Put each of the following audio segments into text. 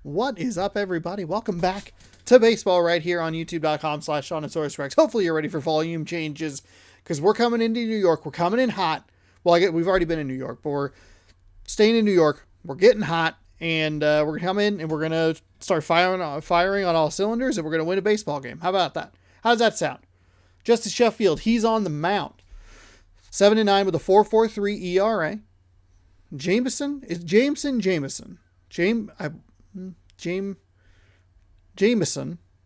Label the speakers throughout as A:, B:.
A: What is up, everybody? Welcome back to baseball right here on youtube.com/SeanandSaurusRex. Hopefully you're ready for volume changes because we're coming into New York. We're coming in hot. Well, we've already been in New York, but we're staying in New York. We're getting hot, and we're going to come in and we're going to start firing on all cylinders, and we're going to win a baseball game. How about that? How does that sound? Justice Sheffield, he's on the mound. 7-9 with a 4.43 ERA. Jameson? Is Jameson? Jameson.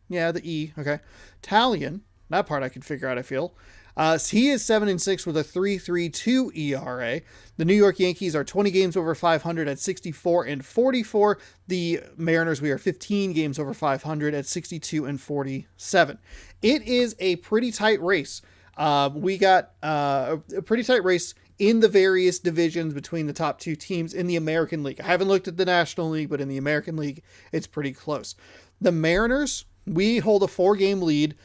A: Yeah, the E. Okay. Talion. That part I could figure out, I feel. He is 7-6 with a 3.32 ERA. The New York Yankees are 20 games over 500 at 64-44. The Mariners, we are 15 games over 500 at 62-47. It is a pretty tight race. We got a pretty tight race in the various divisions between the top two teams in the American League. I haven't looked at the National League, but in the American League, it's pretty close. The Mariners, we hold a 4-game lead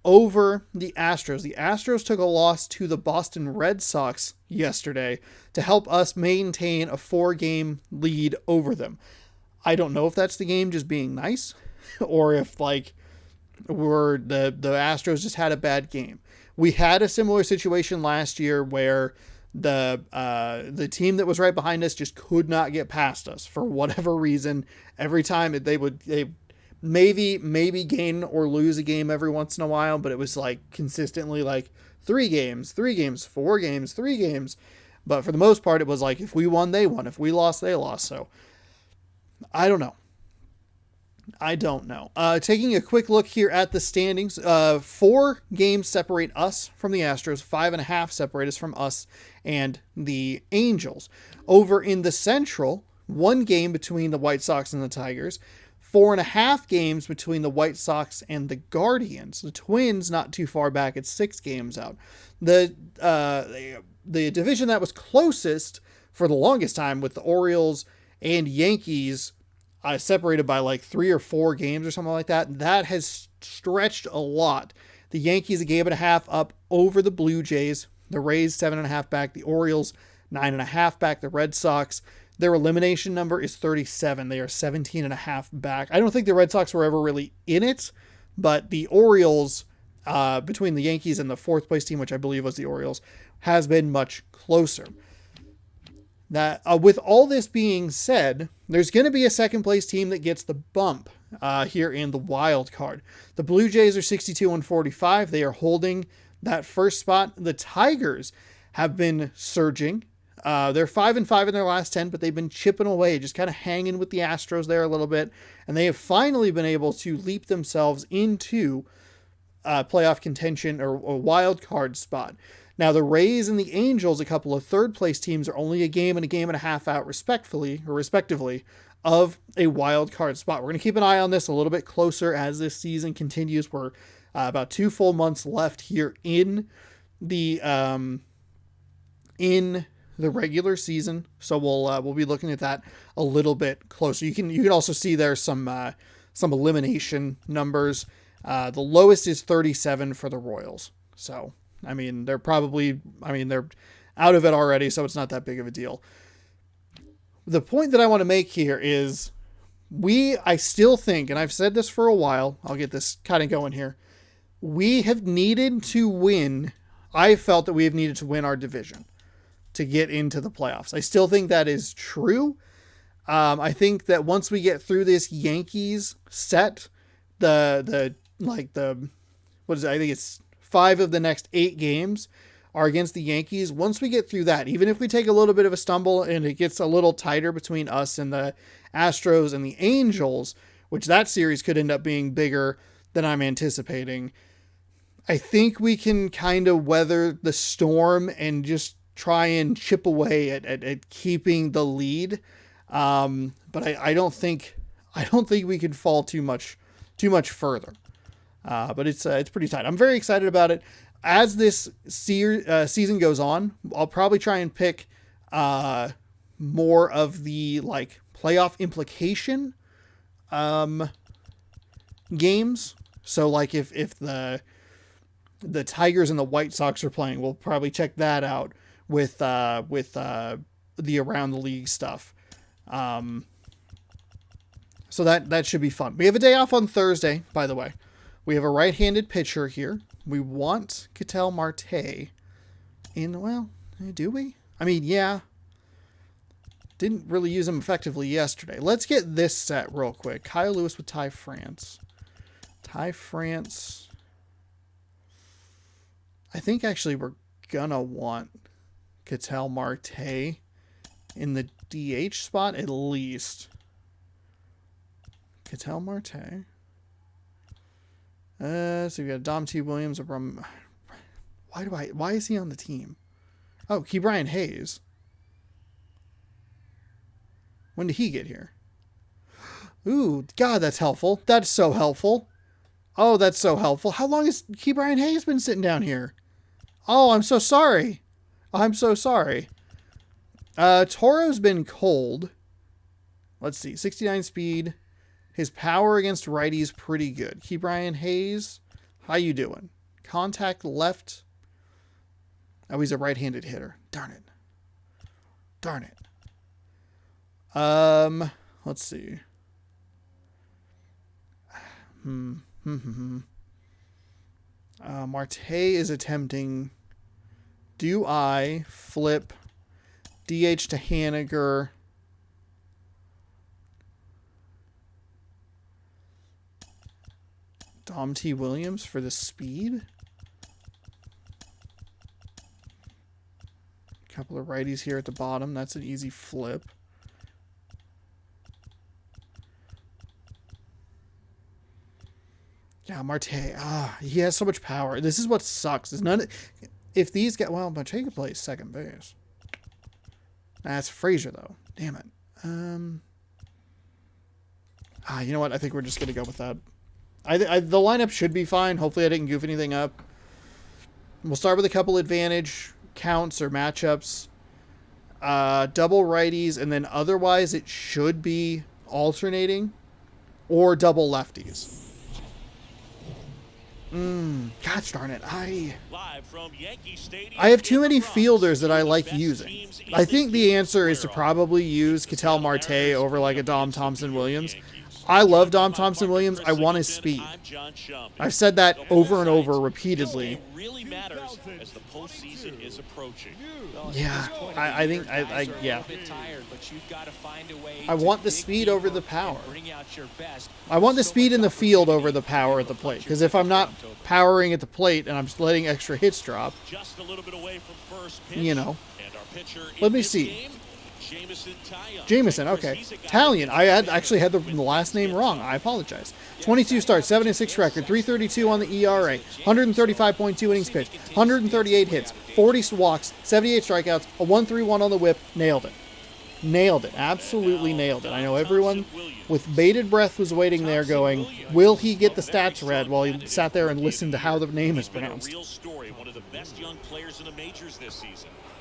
A: over the Astros. The Astros took a loss to the Boston Red Sox yesterday to help us maintain a 4-game lead over them. I don't know if that's the game just being nice or if the Astros just had a bad game. We had a similar situation last year where the team that was right behind us just could not get past us for whatever reason. Every time they maybe gain or lose a game every once in a while, but it was consistently 3 games, 4 games, 3 games. But for the most part, it was if we won, they won. If we lost, they lost. So I don't know. Taking a quick look here at the standings, 4 games separate us from the Astros, 5.5 separate us from us and the Angels. Over in the Central, 1 game between the White Sox and the Tigers, 4.5 games between the White Sox and the Guardians. The Twins not too far back at 6 games out. The division that was closest for the longest time with the Orioles and Yankees separated by 3 or 4 games or something like that. That has stretched a lot. The Yankees 1.5 up over the Blue Jays. The Rays 7.5 back. The Orioles 9.5 back. The Red Sox, their elimination number is 37. They are 17.5 back. I don't think the Red Sox were ever really in it, but the Orioles, between the Yankees and the 4th place team, which I believe was the Orioles, has been much closer. That with all this being said, there's going to be a 2nd place team that gets the bump here in the wild card. The Blue Jays are 62-45. They are holding that first spot. The Tigers have been surging. They're 5-5 in their last 10, but they've been chipping away, just kind of hanging with the Astros there a little bit. And they have finally been able to leap themselves into playoff contention or a wild card spot. Now, the Rays and the Angels, a couple of 3rd place teams, are only a game and a game and a half out respectively of a wild card spot. We're going to keep an eye on this a little bit closer as this season continues. We're about 2 full months left here in the regular season, so we'll be looking at that a little bit closer. You can also see there some elimination numbers. The lowest is 37 for the Royals. So they're out of it already, so it's not that big of a deal. The point that I want to make here is I still think, and I've said this for a while, I'll get this kind of going here. We have needed to win. I felt that we have needed to win our division to get into the playoffs. I still think that is true. I think that once we get through this Yankees set, I think it's 5 of the next 8 games are against the Yankees. Once we get through that, even if we take a little bit of a stumble and it gets a little tighter between us and the Astros and the Angels, which that series could end up being bigger than I'm anticipating, I think we can kind of weather the storm and just try and chip away at keeping the lead. But I don't think we could fall too much further. But it's pretty tight. I'm very excited about it. As this season goes on, I'll probably try and pick more of the playoff implication games. So if the Tigers and the White Sox are playing, we'll probably check that out with the around the league stuff. So that should be fun. We have a day off on Thursday, by the way. We have a right-handed pitcher here. We want Ketel Marte in, well, do we? I mean, yeah. Didn't really use him effectively yesterday. Let's get this set real quick. Kyle Lewis with Ty France. Ty France. I think actually we're gonna want Ketel Marte in the DH spot at least. Ketel Marte. So we got Dom T. Williams. Why is he on the team? Oh, Brian Hayes. When did he get here? Ooh, God, that's helpful. That's so helpful. Oh, that's so helpful. How long has Brian Hayes been sitting down here? Oh, I'm so sorry. I'm so sorry. Toro's been cold. Let's see. 69 speed. His power against righties pretty good. Brian Hayes, how you doing? Contact left. Oh, he's a right-handed hitter. Darn it. Darn it. Let's see. Marte is attempting. Do I flip DH to Haniker? Dom T. Williams for the speed? Couple of righties here at the bottom. That's an easy flip. Yeah, Marte. He has so much power. This is what sucks. Is none. If these get Marte could play second base. That's Frazier though. Damn it. You know what? I think we're just gonna go with that. The lineup should be fine. Hopefully, I didn't goof anything up. We'll start with a couple advantage counts or matchups. Double righties, and then otherwise it should be alternating or double lefties. Gosh darn it. I have too many fielders that I like using. I think the answer is to probably use Ketel Marte over like a Dom Thompson Williams. I love Dom Thompson Williams. I want his speed. I've said that over and over repeatedly. Yeah, I think yeah. I want the speed over the power. I want the speed in the field over the power at the plate. Because if I'm not powering at the plate and I'm just letting extra hits drop, you know. Let me see. Jameson, okay. Italian. I actually had the last name wrong. I apologize. 22 starts, 7-6 record, 332 on the ERA, 135.2 innings pitched, 138 hits, 40 walks, 78 strikeouts, a 1.31 on the whip. Nailed it. Nailed it. Absolutely nailed it. I know everyone with bated breath was waiting there going, will he get the stats read, while he sat there and listened to how the name is pronounced.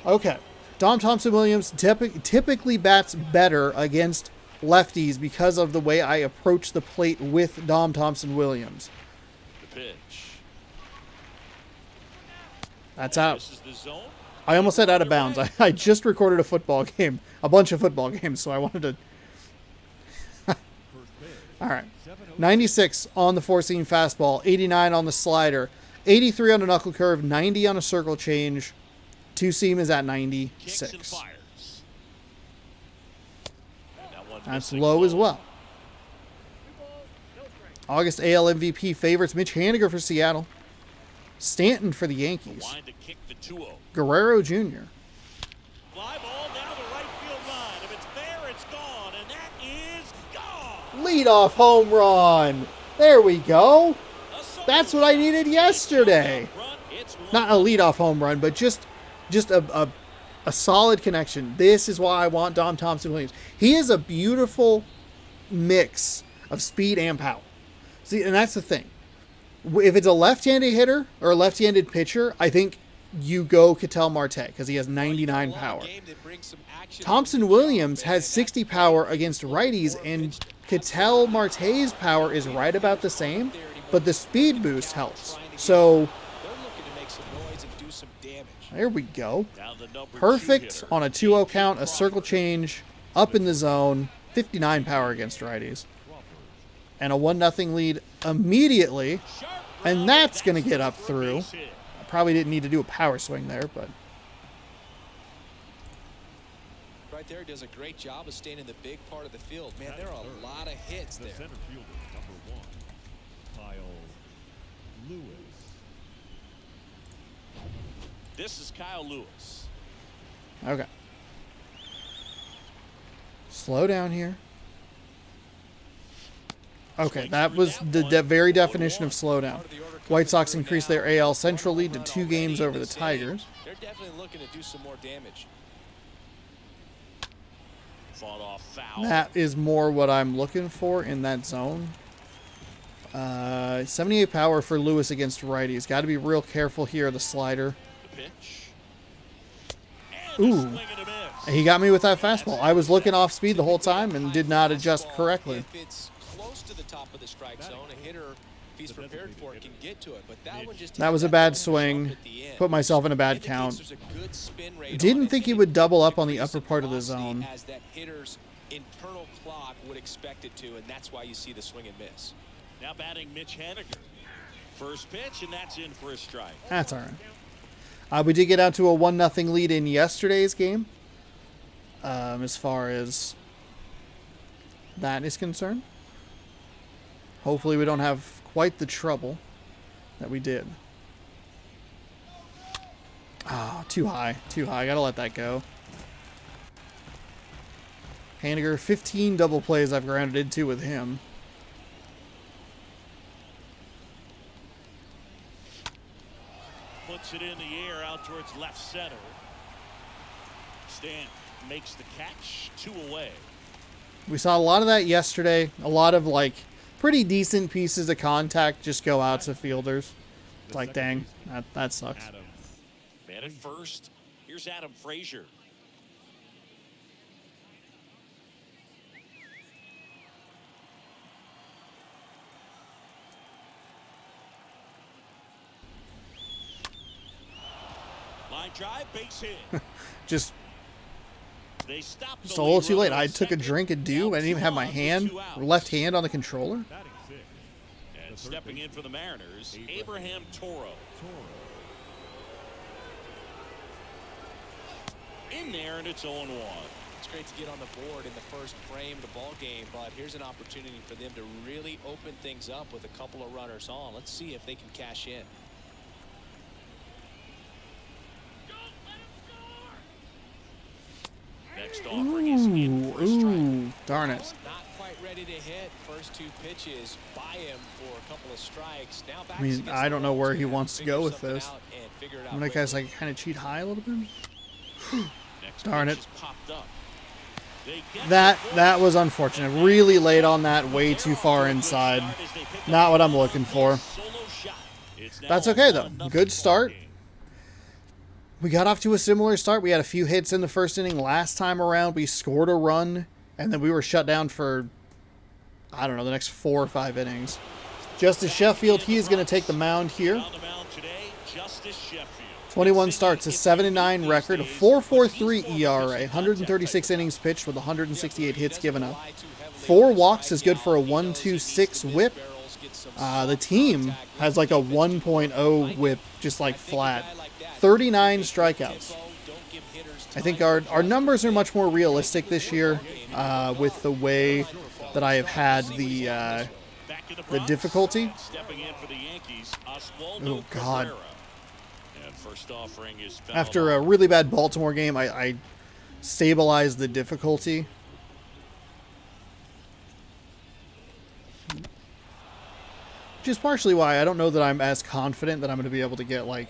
A: Okay. Dom Thompson Williams typically bats better against lefties because of the way I approach the plate with Dom Thompson Williams. That's out. I almost said out of bounds. I just recorded a football game, a bunch of football games, so I wanted to... All right. 96 on the four-seam fastball, 89 on the slider, 83 on a knuckle curve, 90 on a circle change. Two-seam is at 96. That's low as well. August AL MVP favorites Mitch Haniker for Seattle. Stanton for the Yankees. Guerrero Jr.
B: Fly ball down the right field line. If it's there, it's gone, and that is gone.
A: Leadoff home run. There we go. That's what I needed yesterday. Not a leadoff home run, but just a solid connection. This is why I want Dom Thompson Williams. He is a beautiful mix of speed and power. See, and that's the thing. If it's a left-handed hitter or a left-handed pitcher, I think you go Ketel Marte because he has 99 power. Thompson Williams has 60 power against righties, and Ketel Marte's power is right about the same, but the speed boost helps. So there we go. Perfect on a 2-0 count, a circle change, up in the zone, 59 power against righties. and a 1-0 lead immediately. And that's going to get up through. I probably didn't need to do a power swing there, but...
C: Right there, does a great job of staying in the big part of the field. Man, there are a lot of hits there.
B: Center fielder, number 1, Kyle Lewis. This is Kyle Lewis.
A: Okay. Slow down here. Okay, that was the very definition of slow down. White Sox increased their AL Central lead to 2 games over the Tigers.
C: They're definitely looking to do some more damage.
B: Fought off foul.
A: That is more what I'm looking for in that zone. 78 power for Lewis against righties. Got to be real careful here of the slider.
B: The pitch.
A: Ooh. He got me with that fastball. I was looking off speed the whole time and did not adjust correctly.
C: If it's close to the top of the strike zone, a hitter, if he's prepared for it, can get to it. But that one just
A: That was a bad swing. Put myself in a bad count. Didn't think he would double up on the upper part of the zone.
C: As that hitter's internal clock would expect it to, and that's why you see the swing and miss.
B: Now batting Mitch Haniker. First pitch, and that's in for a strike.
A: That's all right. We did get out to a 1-0 lead in yesterday's game. As far as that is concerned. Hopefully we don't have quite the trouble that we did. Ah, too high. Too high. Gotta let that go. Haniker, 15 double plays I've grounded into with him.
B: Puts it in the air out towards left center. Stanton makes the catch, 2 away.
A: We saw a lot of that yesterday. A lot of, like, pretty decent pieces of contact just go out to fielders. It's like, dang, that sucks.
B: Man at first. Here's Adam Frazier. Line drive, base hit.
A: Just
B: They stopped
A: a little too late. I took a drink of dew. I didn't even have my left hand on the controller.
B: And stepping in for the Mariners, Abraham Toro. In there, and it's 0-1.
C: It's great to get on the board in the first frame of the ball game, but here's an opportunity for them to really open things up with a couple of runners on. Let's see if they can cash in.
B: Next offering is in for a strike.
A: Darn it.
C: Not quite ready to hit. First 2 pitches by him for a couple of strikes. Now back
A: I mean, I don't know where he wants to go with this. I'm gonna guys like kind of cheat high a little bit. Darn it. That was unfortunate. Really late on that, way too far inside. Not what I'm looking for. That's okay though. Good start. We got off to a similar start. We had a few hits in the first inning last time around. We scored a run, and then we were shut down for, I don't know, the next 4 or 5 innings. Justice Sheffield, he is going to take the mound here. 21 starts, a 7-9 record, a 4.43 ERA, 136 innings pitched with 168 hits given up. 4 walks is good for a 1.26 whip. The team has like a 1.0 whip, just like flat. 39 strikeouts. I think our numbers are much more realistic this year with the way that I have had the difficulty. Oh, God. After a really bad Baltimore game, I stabilized the difficulty. Which is partially why I don't know that I'm as confident that I'm going to be able to get, like,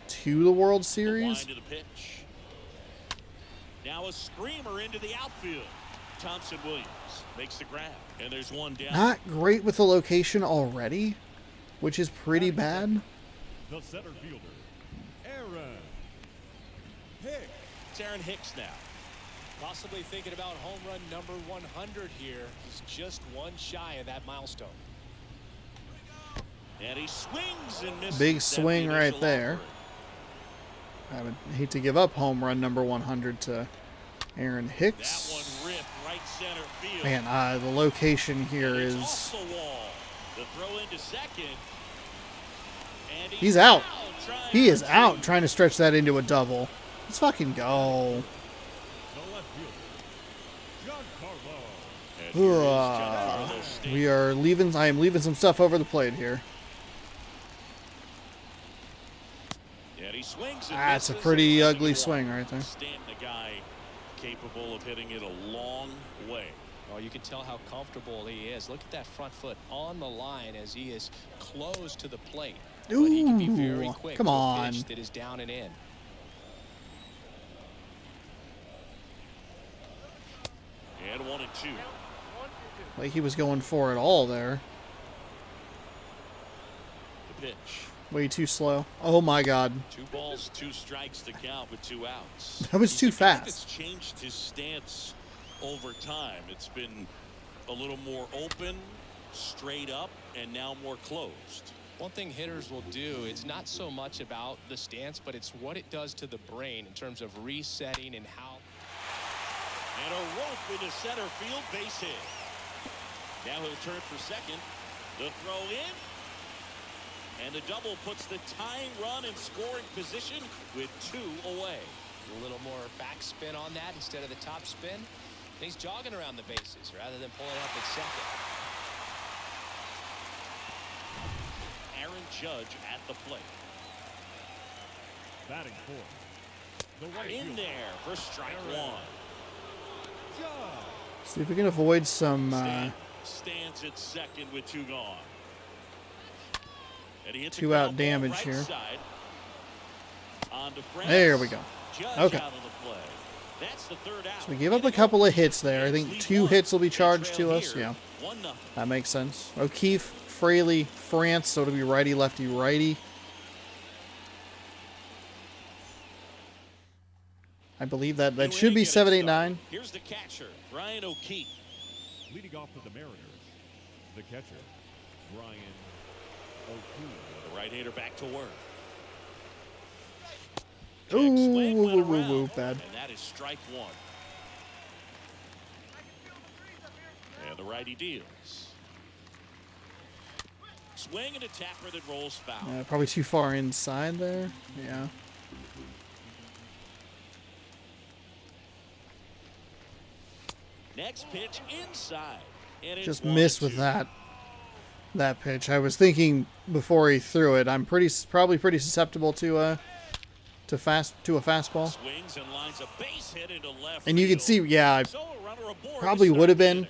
A: to the World Series.
B: Now a screamer into the outfield. Thompson Williams makes the grab, and there's one down.
A: Not great with the location already, which is pretty bad.
B: The center fielder, Aaron Hicks. It's Aaron Hicks now.
C: Possibly thinking about home run number 100 here. He's just one shy of that milestone.
B: And he swings and misses.
A: Big swing right there. I would hate to give up home run number 100 to Aaron Hicks.
B: That one ripped right center field.
A: Man, the location here
B: It's
A: is...
B: off the wall. The throw into second. And
A: He's out.
B: trying
A: He is
B: to
A: out trying to stretch that into a double. Let's fucking go.
B: And here's
A: Ugh.
B: Giancarlo Stanton.
A: We are leaving... I am leaving some stuff over the plate here.
B: And he swings and
A: That's a
B: misses.
A: pretty
B: It's
A: ugly
B: 2-1.
A: swing right there.
B: Stanton, a guy capable of hitting it a long way.
C: Oh, you can tell how comfortable he is. Look at that front foot on the line as he is close to the plate. But he can be very
A: Ooh,
C: quick
A: come
C: to a
A: on.
C: pitch that is down and in.
B: And 1-2.
A: Like he was going for it all there.
B: The pitch.
A: Way too slow. Oh my god.
B: 2 balls, 2 strikes to count with 2 outs.
A: That was too
B: He's a guy
A: fast.
B: that's changed his stance over time. It's been a little more open, straight up, and now more closed.
C: One thing hitters will do, it's not so much about the stance, but it's what it does to the brain in terms of resetting and how.
B: And a rope into center field, base hit. Now he'll turn for second. The throw in. And the double puts the tying run in scoring position with 2 away.
C: A little more backspin on that instead of the top spin. He's jogging around the bases rather than pulling up at second.
B: Aaron Judge at the plate.
D: Batting fourth.
B: In there for strike 1.
A: See if we can avoid some...
B: Stands at second with 2 gone. And he hits
A: 2
B: a
A: out
B: ground ball
A: damage
B: right
A: here.
B: side. On to Freitas.
A: There we go.
B: Judge
A: Okay.
B: out of the play. That's the 3rd out.
A: So we gave up a couple of hits there. I think 2 hits will be charged to us. Yeah,
B: 1-0.
A: that makes sense. O'Keefe, Fraley, France, so it'll be righty, lefty, righty. I believe that should be 7, 8, 9.
B: Here's the catcher, Ryan O'Keefe.
D: Leading off for the Mariners, the catcher, Brian O'Keefe.
B: The right-hander back to work.
A: Ooh,
B: Check swing, went
A: woo,
B: around,
A: woo, bad.
B: And that is strike 1. And the righty deals. Swing and a tapper that rolls foul.
A: Probably too far inside there. Yeah.
B: Next pitch inside. And it's
A: Just
B: 1-2.
A: missed with that pitch. I was thinking before he threw it, I'm probably pretty susceptible to a fastball.
B: Swings and lines a base hit into left
A: And you can see,
B: field.
A: yeah, I
B: So a runner aboard
A: probably
B: to
A: would have
B: start the
A: been.
B: inning.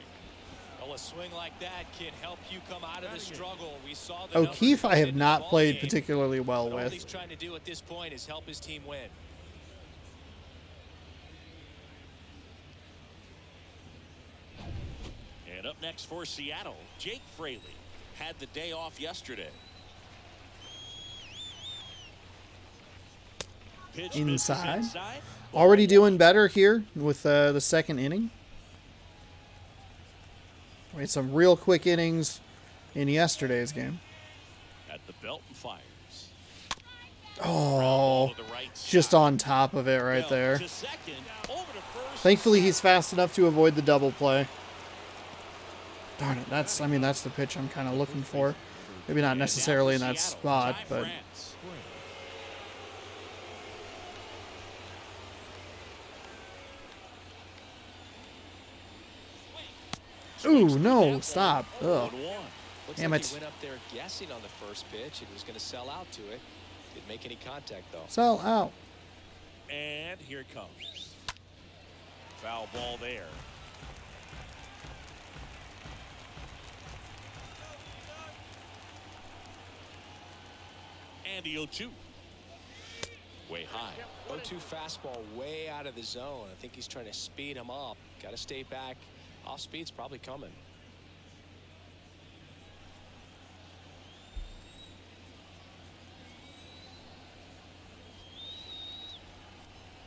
C: Well, a swing like that can help you come out of the struggle. We saw the
A: O'Keefe I have
C: numbers
A: not
C: in the
A: played
C: ballgame.
A: particularly well
C: But all he's
A: with.
C: trying to do at this point is help his team win.
B: And up next for Seattle, Jake Fraley had the day off yesterday. Pitch misses
A: Inside.
B: ball
A: Already
B: 1.
A: doing better here with the 2nd inning. We had some real quick innings in yesterday's game.
B: At the belt and fires.
A: Oh,
B: To the right
A: just
B: side.
A: on top of it right
B: Bell
A: there.
B: to second, over to first.
A: Thankfully, he's fast enough to avoid the double play. Darn it, that's the pitch I'm kind of looking for. Maybe not
B: And now
A: necessarily in
B: for
A: that
B: Seattle,
A: spot,
B: Ty
A: but
B: France.
A: ooh, no, stop. Ugh.
B: 1-1.
C: Looks
A: Damn
C: like
A: it.
C: he went up there guessing on the first pitch and was going to sell out to it. Didn't make any contact though.
A: Sell out.
B: And here it comes. Foul ball there. And the 0-2. Way high.
C: 0-2 fastball way out of the zone. I think he's trying to speed him up. Got to stay back. Off speed's probably coming.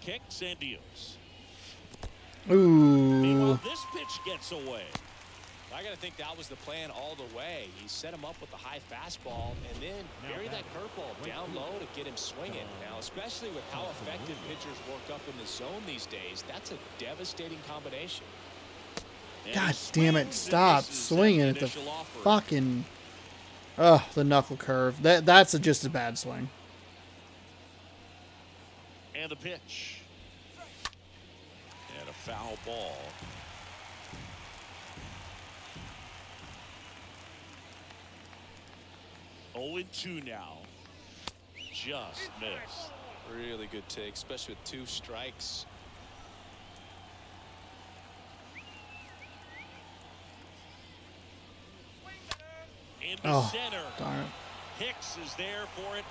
B: Kicks and deals.
A: Ooh.
B: Meanwhile, this pitch gets away.
C: I got to think that was the plan all the way. He set him up with the high fastball and then buried that curveball down low to get him swinging. Now, especially with how effective pitchers work up in the zone these days, that's a devastating combination.
A: God damn it. Stop swinging at the fucking... Ugh, the knuckle curve. That's just a bad swing.
B: And the pitch. And a foul ball. Oh, and 2 now. Just missed.
C: Really good take, especially with 2 strikes.
B: Into center.
A: Darn it.
B: Hicks is there for it.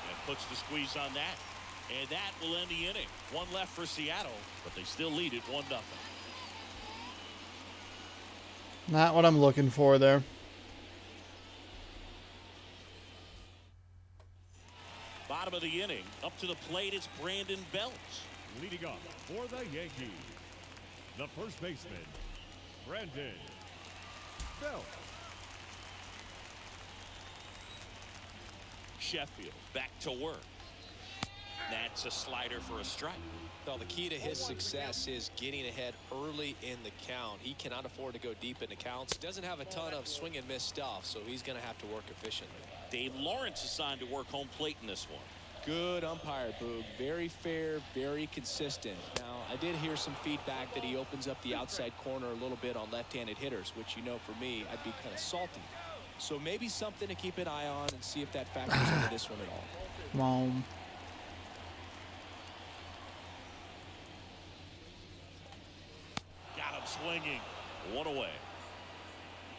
B: And puts the squeeze on that. And that will end the inning. 1 left for Seattle, but they still lead it 1-0.
A: Not what I'm looking for there.
B: Bottom of the inning. Up to the plate is Brandon Belt.
D: Leading up for the Yankees, the first baseman, Brandon Belt.
B: Sheffield back to work. That's a slider for a strike.
C: Well, the key to his success is getting ahead early in the count. He cannot afford to go deep into counts. Doesn't have a ton of swing and miss stuff, so he's going to have to work efficiently.
B: Dave Lawrence assigned to work home plate in this one.
C: Good umpire, Boog. Very fair, very consistent. Now, I did hear some feedback that he opens up the outside corner a little bit on left-handed hitters, which, you know, for me, I'd be kind of salty. So maybe something to keep an eye on and see if that factors into this one at all.
A: Come on.
B: Got him swinging. 1 away.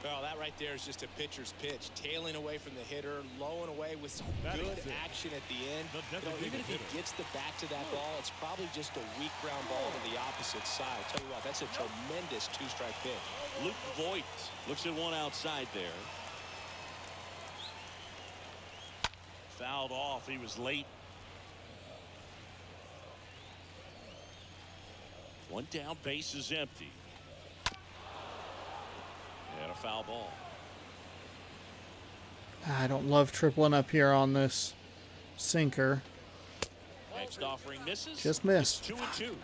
C: Well, that right there is just a pitcher's pitch. Tailing away from the hitter, low and away with some good action at the end. You know, even if he gets the bat to that ball, it's probably just a weak ground ball to the opposite side. I'll tell you what, that's a tremendous 2-strike pitch.
B: Luke Voigt looks at one outside there. Fouled off. He was late. 1 down, base is empty. And a foul ball.
A: I don't love tripling up here on this sinker.
B: Next offering misses.
A: Just missed.
B: 2-2.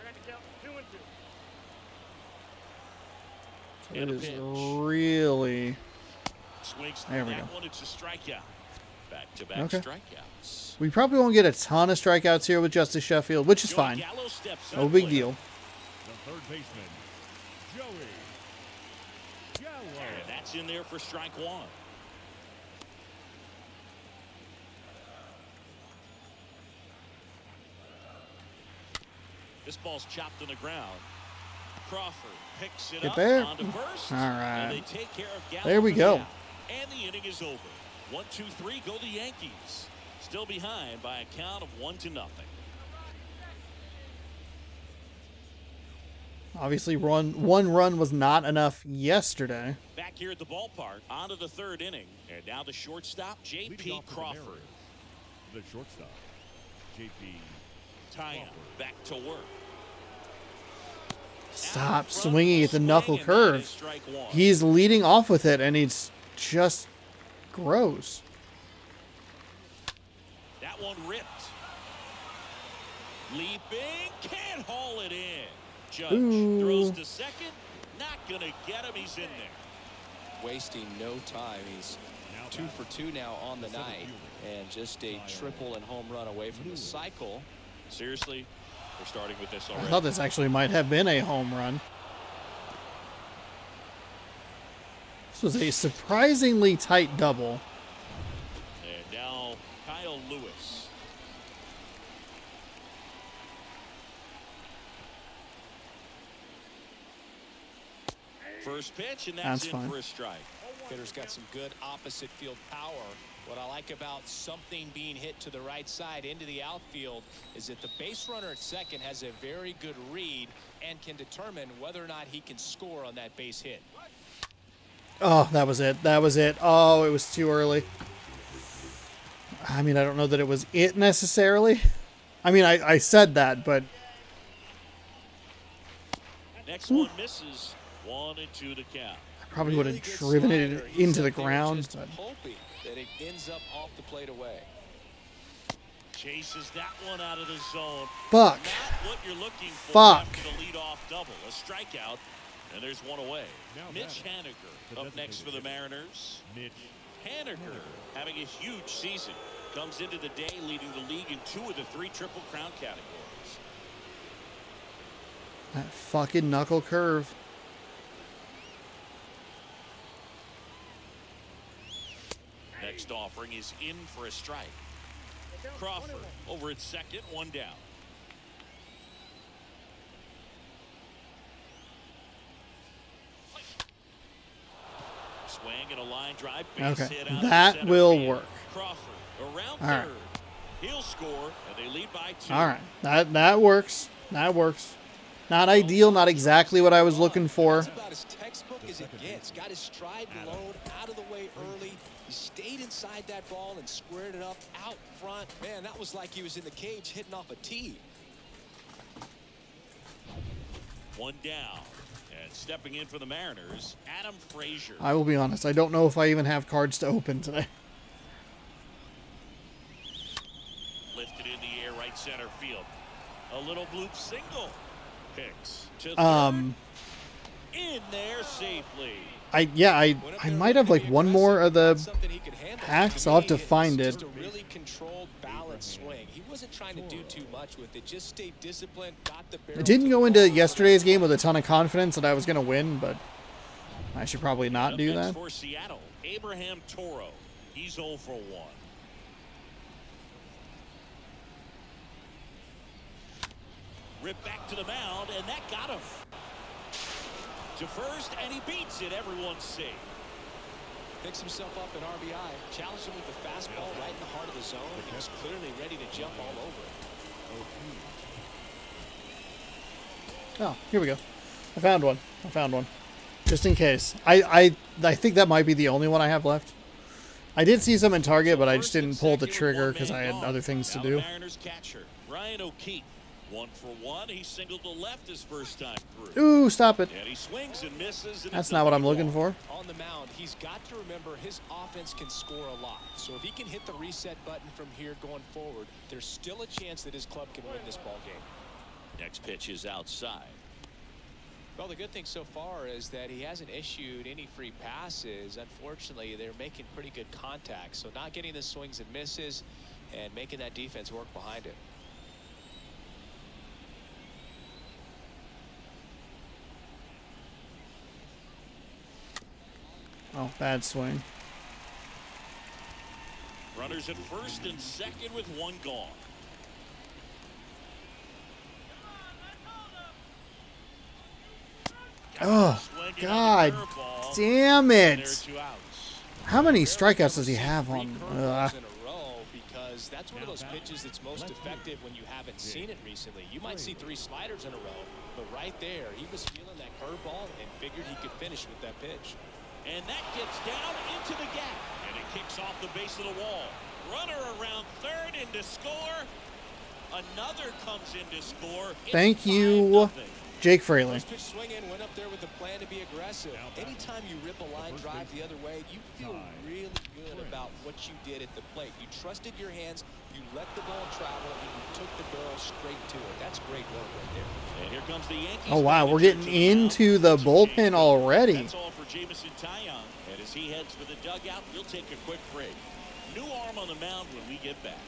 A: It is really...
B: Swings
A: there we
B: that
A: go.
B: one. It's a strikeout. Back-to-back strikeouts.
A: We probably won't get a ton of strikeouts here with Justice Sheffield, which is fine.
B: Gallo steps
A: No
B: up
A: big
B: with
A: deal.
D: The third baseman, Joey Gallo.
B: And that's in there for strike 1. This ball's chopped on the ground. Crawford picks it
A: Get
B: up
A: there.
B: onto first.
A: All right.
B: And they take care of Gallo.
A: There we
B: for the
A: go.
B: out. And the inning is over. 1, 2, 3 go the Yankees. Still behind by a count of 1-0.
A: Obviously, one run was not enough yesterday.
B: Back here at the ballpark, on to the 3rd inning. And now the shortstop,
D: Leading
B: J.P.
D: off for the
B: Crawford.
D: Mariners, the shortstop, J.P.
B: Tying back to work.
A: Stop swinging at the knuckle curve. He's leading off with it, and it's just gross.
B: That one ripped. Leaping, can't haul it in. Judge throws to second, not gonna get him. He's in there.
C: Wasting no time. He's 2 for 2 now on the night, and just a triple and home run away from the cycle.
B: Seriously, we're starting with this
A: I
B: already.
A: thought this actually might have been a home run. This was a surprisingly tight double.
B: And now Kyle Lewis. First pitch, and that's in
A: fine.
B: for a strike.
C: Hitter's got some good opposite field power. What I like about something being hit to the right side into the outfield is that the base runner at second has a very good read and can determine whether or not he can score on that base hit.
A: Oh, that was it. That was it. Oh, it was too early. I mean, I don't know that it was it necessarily. I mean, I said that, but...
B: Next one misses. 1-2 to count.
A: I probably would have driven it into the ground.
C: But hoping that it ends up off the plate away.
B: Chases that one out of the zone.
A: Fuck.
B: Not what you're looking for
A: Fuck.
B: after the leadoff double. A strikeout. And there's one away.
D: Now
B: Mitch
D: batting,
B: Haniker up next for the Mariners.
D: Mitch
B: Haniker having a huge season. Comes into the day leading the league in 2 of the 3 Triple Crown categories.
A: That fucking knuckle curve.
B: Next offering is in for a strike. Crawford over at second, 1 down. Swing and a line drive. Base
A: Okay,
B: hit out
A: that
B: center
A: will
B: field.
A: work.
B: Crawford around
A: All right.
B: third. He'll score, and they lead by 2.
A: All right, that works. That works. Not ideal, not exactly what I was looking for.
C: That's about as textbook as it gets. Got his stride blown out of the way early. He stayed inside that ball and squared it up out front. Man, that was like he was in the cage hitting off a tee.
B: 1 down. And stepping in for the Mariners, Adam Frazier.
A: I will be honest, I don't know if I even have cards to open today.
B: Lifted in the air, right center field. A little bloop single. Hicks to third. In there safely.
A: I might have like one more of the hacks. I'll have to find it.
C: Just a really controlled, balanced swing. He wasn't trying to do too much with it. Just stayed disciplined, got the barrel.
A: I didn't go into yesterday's game with a ton of confidence that I was going to win, but I should probably not do that.
B: For Seattle, Abraham Toro. He's 0 for 1. Rip back to the mound, and that got him. To first, and he beats it. Everyone's safe.
C: Picks himself up in RBI. Challenged him with the fastball right in the heart of the zone. He was clearly ready to jump all over it.
A: Oh, here we go. I found one. Just in case. I think that might be the only one I have left. I did see some in Target, but I just didn't pull the trigger because I had other things to do.
B: Mariners catcher Ryan O'Keefe. 1 for 1. He singled to left his first time through.
A: Ooh, stop it.
B: And he swings and misses. And
A: that's not what I'm looking for.
C: On the mound, he's got to remember his offense can score a lot. So if he can hit the reset button from here going forward, there's still a chance that his club can win this ball game.
B: Next pitch is outside.
C: Well, the good thing so far is that he hasn't issued any free passes. Unfortunately, they're making pretty good contact. So not getting the swings and misses and making that defense work behind it.
A: Oh, bad swing.
B: Runners at first and second with 1 gone.
A: Oh, God damn it. How many strikeouts does he have on?
C: Because that's one of those pitches that's most effective when you haven't seen it recently. You might see 3 sliders in a row, but right there, he was feeling that curveball and figured he could finish with that pitch.
B: And that gets down into the gap. And it kicks off the base of the wall. Runner around third in to score. Another comes in to score. It's
A: Thank you,
B: 5-0.
A: Jake Fraley.
C: First pitch swing in, went up there with a plan to be aggressive. Anytime you rip a line drive the other way, you feel really good about what you did at the plate. You trusted your hands, you let the ball travel, and you took the barrel straight to it. That's great work right there.
B: And here comes the Yankees.
A: Oh, wow, we're getting into the bullpen already.
B: That's all for Jamison Taillon. And as he heads for the dugout, we'll take a quick break. New arm on the mound when we get back.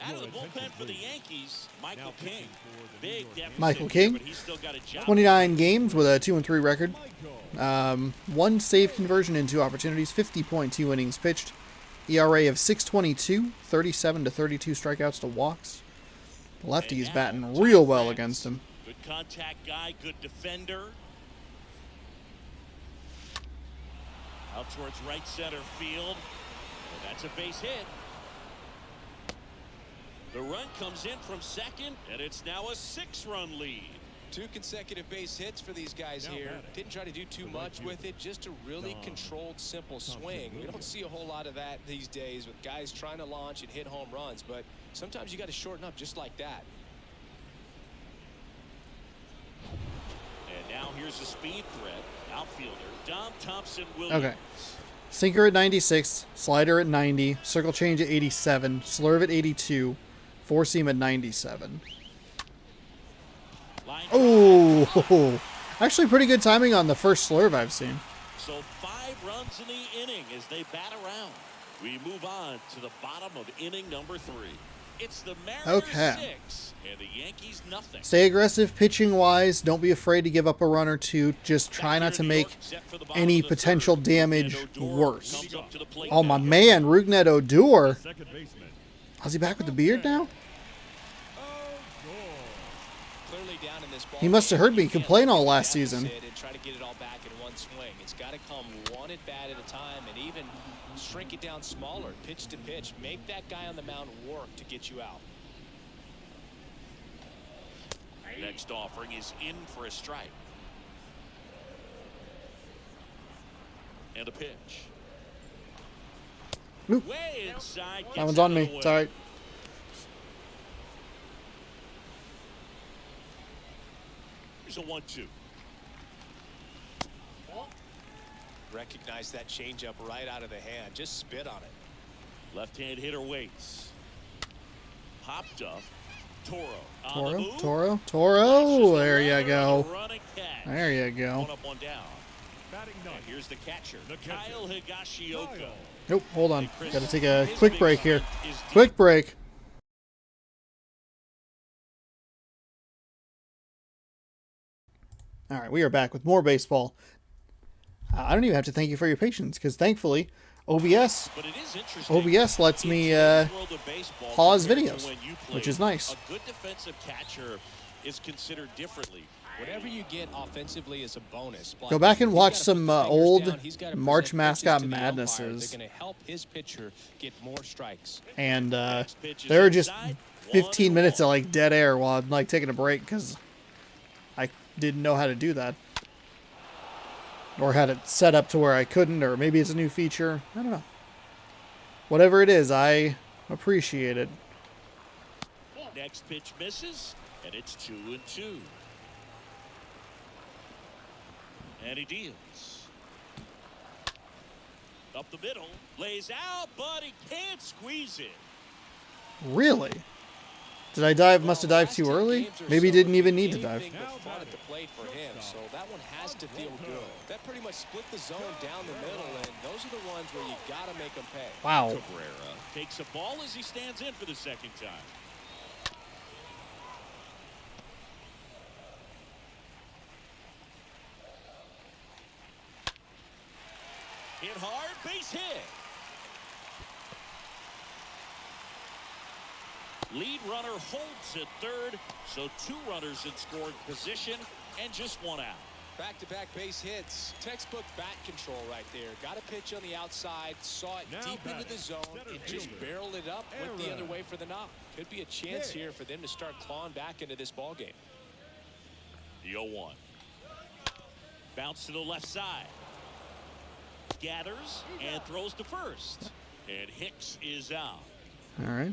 B: Out of the bullpen for the Yankees, Michael King. Big deficit
A: Michael
B: here,
A: King,
B: but he's still got a job.
A: 29 games with a 2-3 record. 1 save conversion in 2 opportunities, 50.2 innings pitched. ERA of 6.22, 37 to 32 strikeouts to walks. The lefty is batting real well against him.
B: Good contact guy, good defender. Out towards right center field. And that's a base hit. The run comes in from second, and it's now a 6-run lead.
C: 2 consecutive base hits for these guys here. Didn't try to do too much with it, just a really controlled, simple swing. We don't see a whole lot of that these days with guys trying to launch and hit home runs, but sometimes you got to shorten up just like that.
B: And now here's a speed threat. Outfielder Dom Thompson-Williams.
A: Okay. Sinker at 96, slider at 90, circle change at 87, slurve at 82, four seam at 97. Oh, actually pretty good timing on the first slurve I've seen.
B: So 5 runs in the inning as they bat around. We move on to the bottom of inning number 3. It's the Mariners 6 and the Yankees nothing.
A: Stay aggressive pitching wise. Don't be afraid to give up a run or two. Just try not to make any potential damage worse. Oh, my man, Rougned Odor. Is he back with the beard now? He must have heard me complain all last season.
C: Try to get it all back in one swing. It's got to come one at bat at a time, and even shrink it down smaller, pitch to pitch. Make that guy on the mound work to get you out.
B: Next offering is in for a strike. And a pitch.
A: Oop.
B: Way inside.
A: That one's on me. It's all right.
B: Here's a 1-2.
C: Recognize that changeup right out of the hand. Just spit on it.
B: Left-hand hitter waits. Popped up.
A: Toro. There you go. There you go.
B: One up, one down. And here's the catcher, Kyle Higashioka.
A: Nope, hold on. Got to take a quick break here. Quick break. All right, we are back with more baseball. I don't even have to thank you for your patience because thankfully OBS lets me pause videos, which is nice.
B: A good defensive catcher is considered differently.
C: Whatever you get offensively is a bonus.
A: Go back and watch some old March Mascot Madnesses.
C: They're going to help his pitcher get more strikes.
A: And there were just 15 minutes of like dead air while I'm like taking a break because I didn't know how to do that. Or had it set up to where I couldn't, or maybe it's a new feature. I don't know. Whatever it is, I appreciate it.
B: Next pitch misses, and it's 2-2. And he deals. Up the middle, lays out, but he can't squeeze it.
A: Really? Did I dive? Must have dived too early? Maybe didn't even need to dive.
C: Fun at the plate for him, so that one has to feel good. That pretty much split the zone down the middle, and those are the ones where you got to make them pay.
A: Wow.
B: Cabrera takes a ball as he stands in for the second time. Hit hard, base hit. Lead runner holds at third, so 2 runners in scoring position and just 1 out.
C: Back-to-back base hits. Textbook bat control right there. Got a pitch on the outside, saw it deep into the zone, and just barreled it up, went the other way for the knock. Could be a chance here for them to start clawing back into this ball game.
B: The 0-1. Bounce to the left side. Gathers and throws to first. And Hicks is out.
A: All right.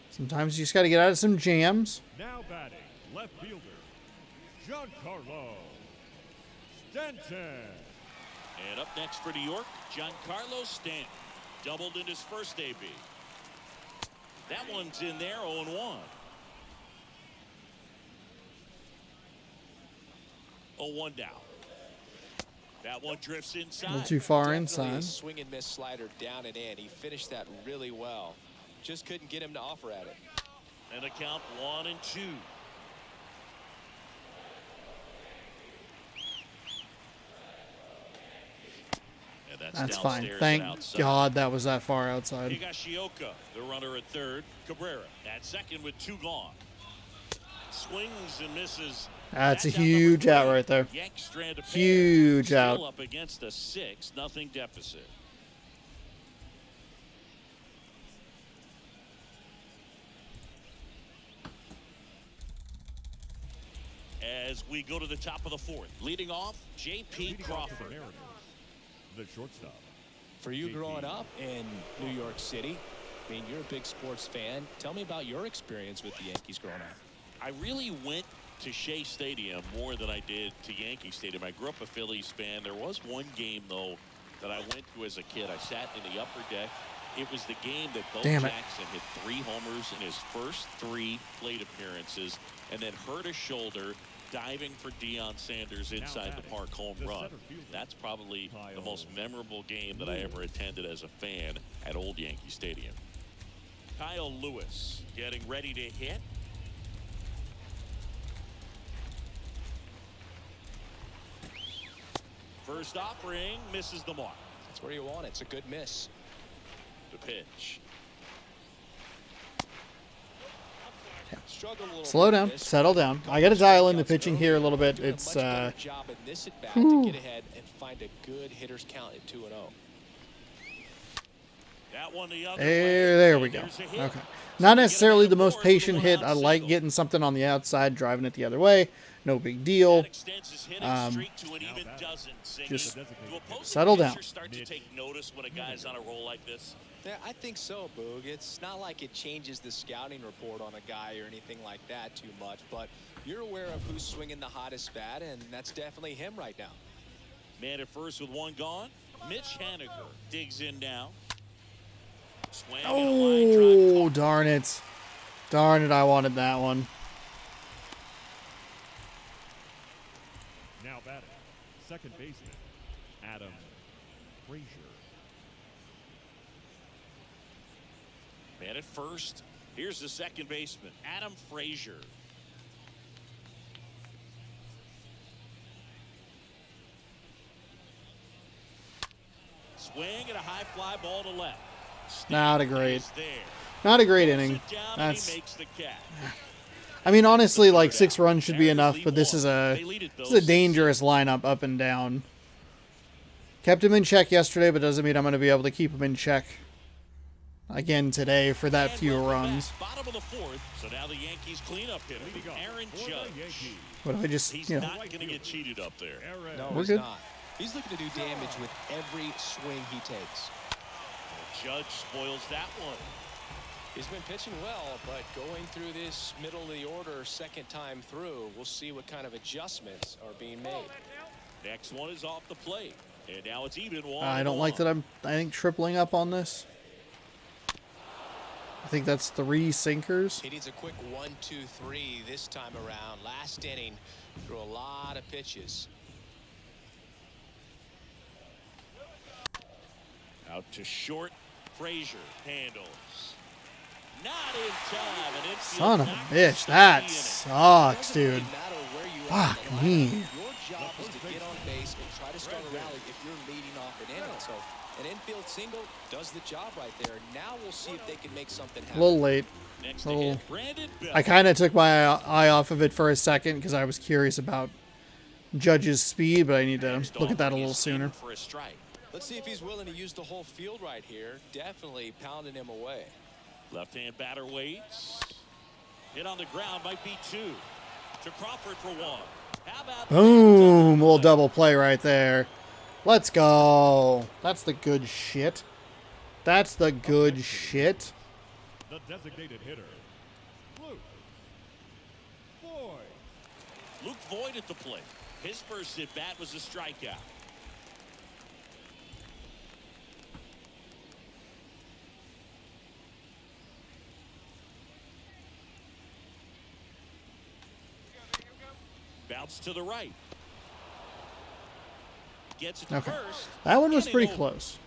A: Sometimes you just got to get out of some jams.
D: Now batting, left fielder, Giancarlo Stanton.
B: And up next for New York, Giancarlo Stanton. Doubled in his first AB. That one's in there, 0-1. 0-1 down. That one drifts inside.
A: A little too far
C: Definitely
A: inside.
C: A swing and miss slider down and in. He finished that really well. Just couldn't get him to offer at it.
B: And a count 1-2. And
A: that's fine.
B: downstairs
A: Thank
B: and outside.
A: God that was that far outside.
B: Higashioka, the runner at third. Cabrera at second with 2 gone. Swings and misses.
A: That's a huge out right there.
B: Yanks strand a pair.
A: Huge
B: Still
A: out.
B: up against a 6-0 deficit. As we go to the top of the 4th, leading off, J.P. Crawford.
D: The shortstop.
C: For you growing up in New York City, I mean, you're a big sports fan. Tell me about your experience with the Yankees growing up.
B: I really went to Shea Stadium more than I did to Yankee Stadium. I grew up a Phillies fan. There was one game, though, that I went to as a kid. I sat in the upper deck. It was the game that Bo
A: Damn it.
B: Jackson hit 3 homers in his first 3 plate appearances and then hurt a shoulder diving for Deion Sanders inside the park home run. That's probably the most memorable game that I ever attended as a fan at Old Yankee Stadium. Kyle Lewis getting ready to hit. First offering misses the mark.
C: That's where you want it. It's a good miss.
B: The pitch.
C: Struggled a little
A: Slow
C: bit
A: down,
C: this.
A: settle down. I got to dial in the pitching here a little bit.
C: Doing a
A: It's
C: much better job in this at bat to get ahead and find a good hitter's count at 2-0.
B: That one the other
A: there
B: way.
A: we go.
B: There's a hit.
A: Okay. Not necessarily the most
B: Fourth,
A: patient hit.
B: full
A: I like
B: single.
A: getting something on the outside, driving it the other way. No big deal.
B: That extends his hitting streak to an even dozen.
A: just
B: Do opposing
A: settle down.
B: pitchers start to take notice when a guy's on a roll like this?
C: Yeah, I think so, Boog. It's not like it changes the scouting report on a guy or anything like that too much, but you're aware of who's swinging the hottest bat, and that's definitely him right now.
B: Man at first with 1 gone. Mitch Haniker digs in now. Swing and a line drive.
A: Oh, darn it. Darn it, I wanted that one.
D: Now batting, second baseman, Adam Frazier.
B: Man at first. Here's the second baseman, Adam Frazier. Swing and a high fly ball to left.
A: Not a great.
B: Is there.
A: Not a great
B: Pulls
A: inning.
B: it down and
A: That's.
B: he makes the catch.
A: I mean, honestly, like 6 runs should be enough, but this is a dangerous lineup up and down. Kept him in check yesterday, but doesn't mean I'm going to be able to keep him in check again today for that
B: And
A: few
B: welcome
A: runs.
B: back. Bottom of the 4th. So now the Yankees cleanup hitter, Aaron Judge.
A: What if I just,
B: He's
A: you know,
B: not going to get cheated up there.
C: No,
A: We're
C: he's
A: good.
C: not. He's looking to do damage with every swing he takes.
B: Judge spoils that one.
C: He's been pitching well, but going through this middle of the order second time through, we'll see what kind of adjustments are being made.
B: Next one is off the plate. And now it's even 1.
A: I don't like that I think, tripling up on this. I think that's 3 sinkers.
C: He needs a quick 1-2-3 this time around. Last inning, threw a lot of pitches.
B: Out to short. Frazier handles. Not in time. An infield
A: Son of a
B: knock
A: bitch,
B: starts
A: that
B: the inning.
A: sucks, dude.
C: Doesn't really matter where you are
A: Fuck
C: in the
A: me.
C: lineup. Your job is to get on base and try to start a rally if you're leading off an inning. So an infield single does the job right there. Now we'll see if they can make something
A: A
C: happen.
A: little late.
B: Next to
A: Little.
B: hit, Brandon Bell.
A: I kind of took my eye off of it for a second because I was curious about Judge's speed, but I need to look at that a little sooner.
B: For a strike.
C: Let's see if he's willing to use the whole field right here. Definitely pounding him away.
B: Left-hand batter waits. Hit on the ground might be 2. To Crawford for 1. How about
A: Boom, little double play right there. Let's go. That's the good shit. That's the good shit.
D: The designated hitter, Luke Boyd.
B: Luke Voigt at the plate. His first at bat was a strikeout. Bounce to the right. Gets it to
A: Okay.
B: first.
A: That one was
B: Inning
A: pretty
B: over.
A: close.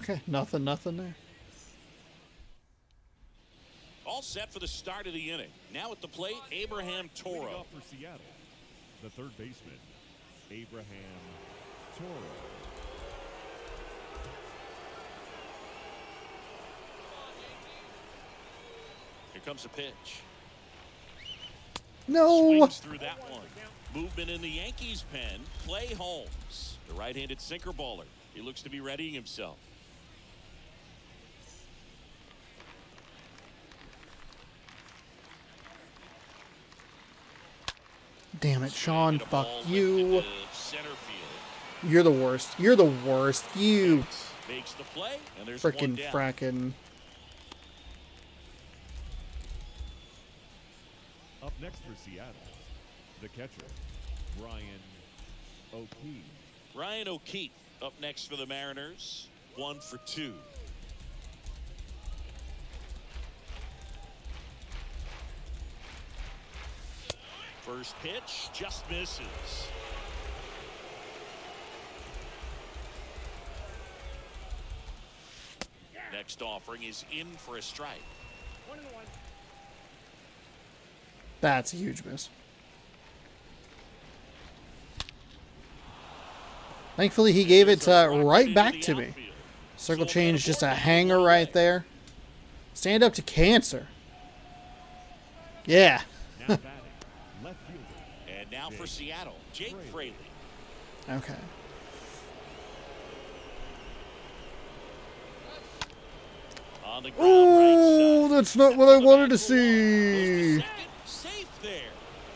A: Okay, nothing there.
B: All set for the start of the inning. Now at the plate, Abraham
D: Leading
B: Toro.
D: off for Seattle, the third baseman, Abraham Toro.
B: Here comes a pitch.
A: No.
B: Swings through that one. Movement in the Yankees pen. Clay Holmes, the right-handed sinker baller. He looks to be readying himself.
A: Damn it, Sean.
B: And a
A: Fuck
B: ball
A: you.
B: lifted to center field.
A: You're the worst. You're the worst. You
B: Makes the play, and there's one
A: frickin'
B: down.
A: frackin'.
D: Next for Seattle, the catcher, Ryan O'Keefe.
B: Ryan O'Keefe up next for the Mariners. 1 for 2. First pitch just misses. Next offering is in for a strike.
A: That's a huge miss. Thankfully, he gave it right back to me. Circle change, just a hanger right there. Stand up to cancer. Yeah.
D: Now batting, left fielder.
B: And now for Seattle, Jake Fraley.
A: Okay.
B: On the ground
A: Oh,
B: right side.
A: that's not what I wanted to see.
B: Second, safe there.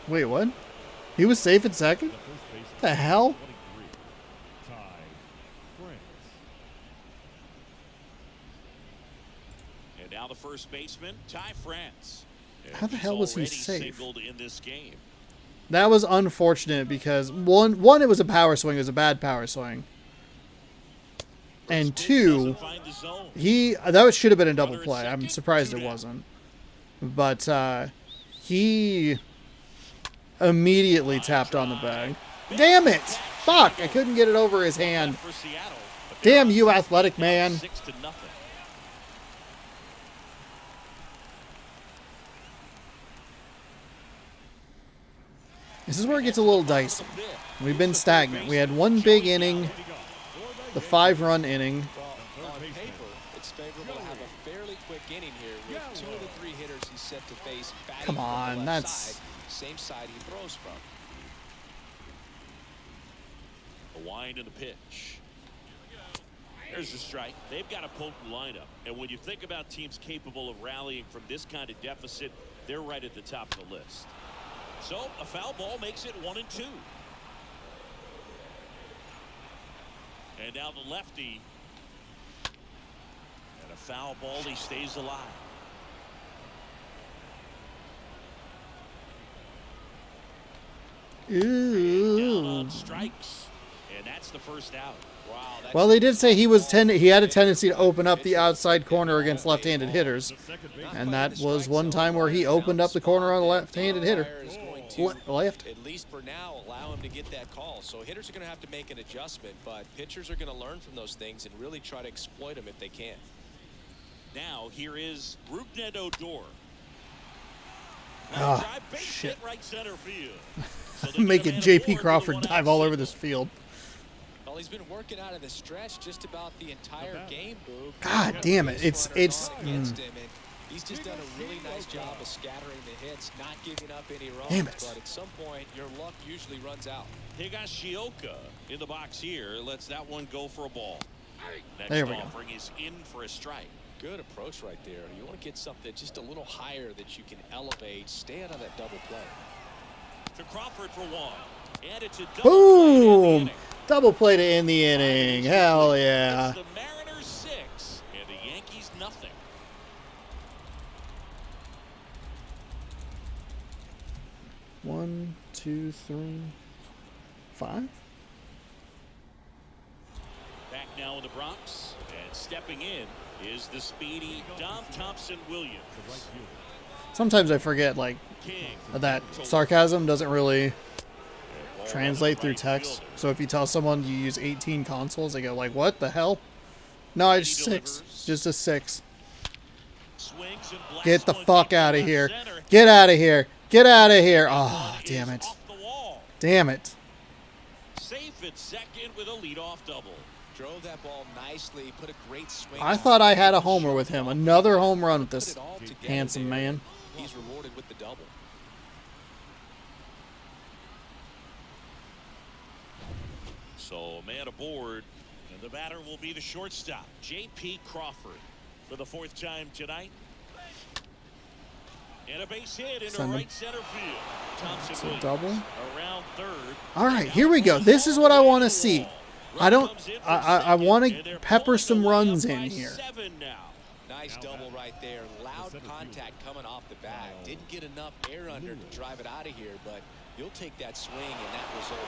A: Wait, what? He was safe at second?
D: The first baseman,
A: The hell?
D: 23, Ty France.
B: And now the first baseman, Ty France. And
A: How the
B: he's
A: hell was he
B: already
A: safe?
B: singled in this game.
A: That was unfortunate because one, it was a power swing. It was a bad power swing. And two,
B: Doesn't find the zone.
A: that should have been a double play. I'm surprised it wasn't. But he immediately tapped on the bag. Damn it! Fuck! I couldn't get it over his hand.
B: For Seattle, but
A: Damn you, athletic man.
B: 6-0.
A: This is where it gets a little dicey. We've been stagnant. We had one big inning, the 5-run inning.
C: Well, on paper, it's favorable to have a fairly quick inning here with 2 of the 3 hitters he's set to face batting
A: Come
C: from the
A: on,
C: left
A: that's-
C: side, same side he throws from.
B: A wind and the pitch. There's the strike. They've got a potent lineup. And when you think about teams capable of rallying from this kind of deficit, they're right at the top of the list. So a foul ball makes it 1-2. And now the lefty. And a foul ball, he stays alive. Down
A: Ooh.
B: on strikes. And that's the first out.
C: Wow, that's
A: Well, they did say he had a tendency to open up the outside corner against left-handed hitters, and that was one time where he opened up the corner on a left-handed hitter.
C: is going to,
A: Left.
C: at least for now, allow him to get that call. So hitters are going to have to make an adjustment, but pitchers are going to learn from those things and really try to exploit them if they can.
B: Now here is Rougned Odor.
A: Ah,
B: Drive base
A: shit.
B: hit right center field. So they
A: Making
B: get a man
A: J.P.
B: aboard
A: Crawford
B: with a
A: dive
B: 1-out
A: all over
B: single.
A: this field.
C: Well, he's been working out of the stretch just about the entire game, Boog.
A: God damn it. It's
C: Against him, and he's just done a really nice job of scattering the hits, not giving up any runs.
A: Damn it.
C: But at some point, your luck usually runs out.
B: Higashioka in the box here. Lets that one go for a ball. Next
A: There we go.
B: offering is in for a strike.
C: Good approach right there. You want to get something just a little higher that you can elevate. Stay out of that double play.
B: To Crawford for 1. And it's a double play to end the
A: Boom!
B: inning.
A: Double play to end the inning. Hell yeah.
B: It's the Mariners 6 and the Yankees nothing.
A: One, two, three, 5.
B: Back now in the Bronx, and stepping in is the speedy Dom Thompson-Williams.
A: Sometimes I forget, like,
B: King
A: that sarcasm doesn't really
B: ball
A: translate
B: up
A: through
B: right
A: text.
B: fielder.
A: So if you tell someone you use 18 consoles, they go like, what the hell? No, it's 6. Just a 6.
B: Swings and blasts
A: Get the
B: one
A: fuck
B: deep
A: out of
B: left
A: here.
B: center.
A: Get out of here. Get out of here. Oh,
B: Ball
A: damn
B: is
A: it.
B: off the wall.
A: Damn it.
B: Safe at second with a leadoff double.
C: Drove that ball nicely. Put a great swing.
A: I
C: on
A: thought
C: it.
A: I had a homer with him. Another home run with
C: Put
A: this
C: it all together
A: handsome
C: there.
A: man.
C: He's rewarded with the double.
B: So a man aboard, and the batter will be the shortstop, J.P. Crawford, for the 4th time tonight. And a base hit into
A: Send him.
B: right center field. Thompson
A: It's a
B: Williams
A: double.
B: around third.
A: All right, here we go. This is what I want to see. I want to pepper some runs in here.
C: Nice double right there. Loud contact coming off the bat. Didn't get enough air under to drive it out of here, but you'll take that swing and that result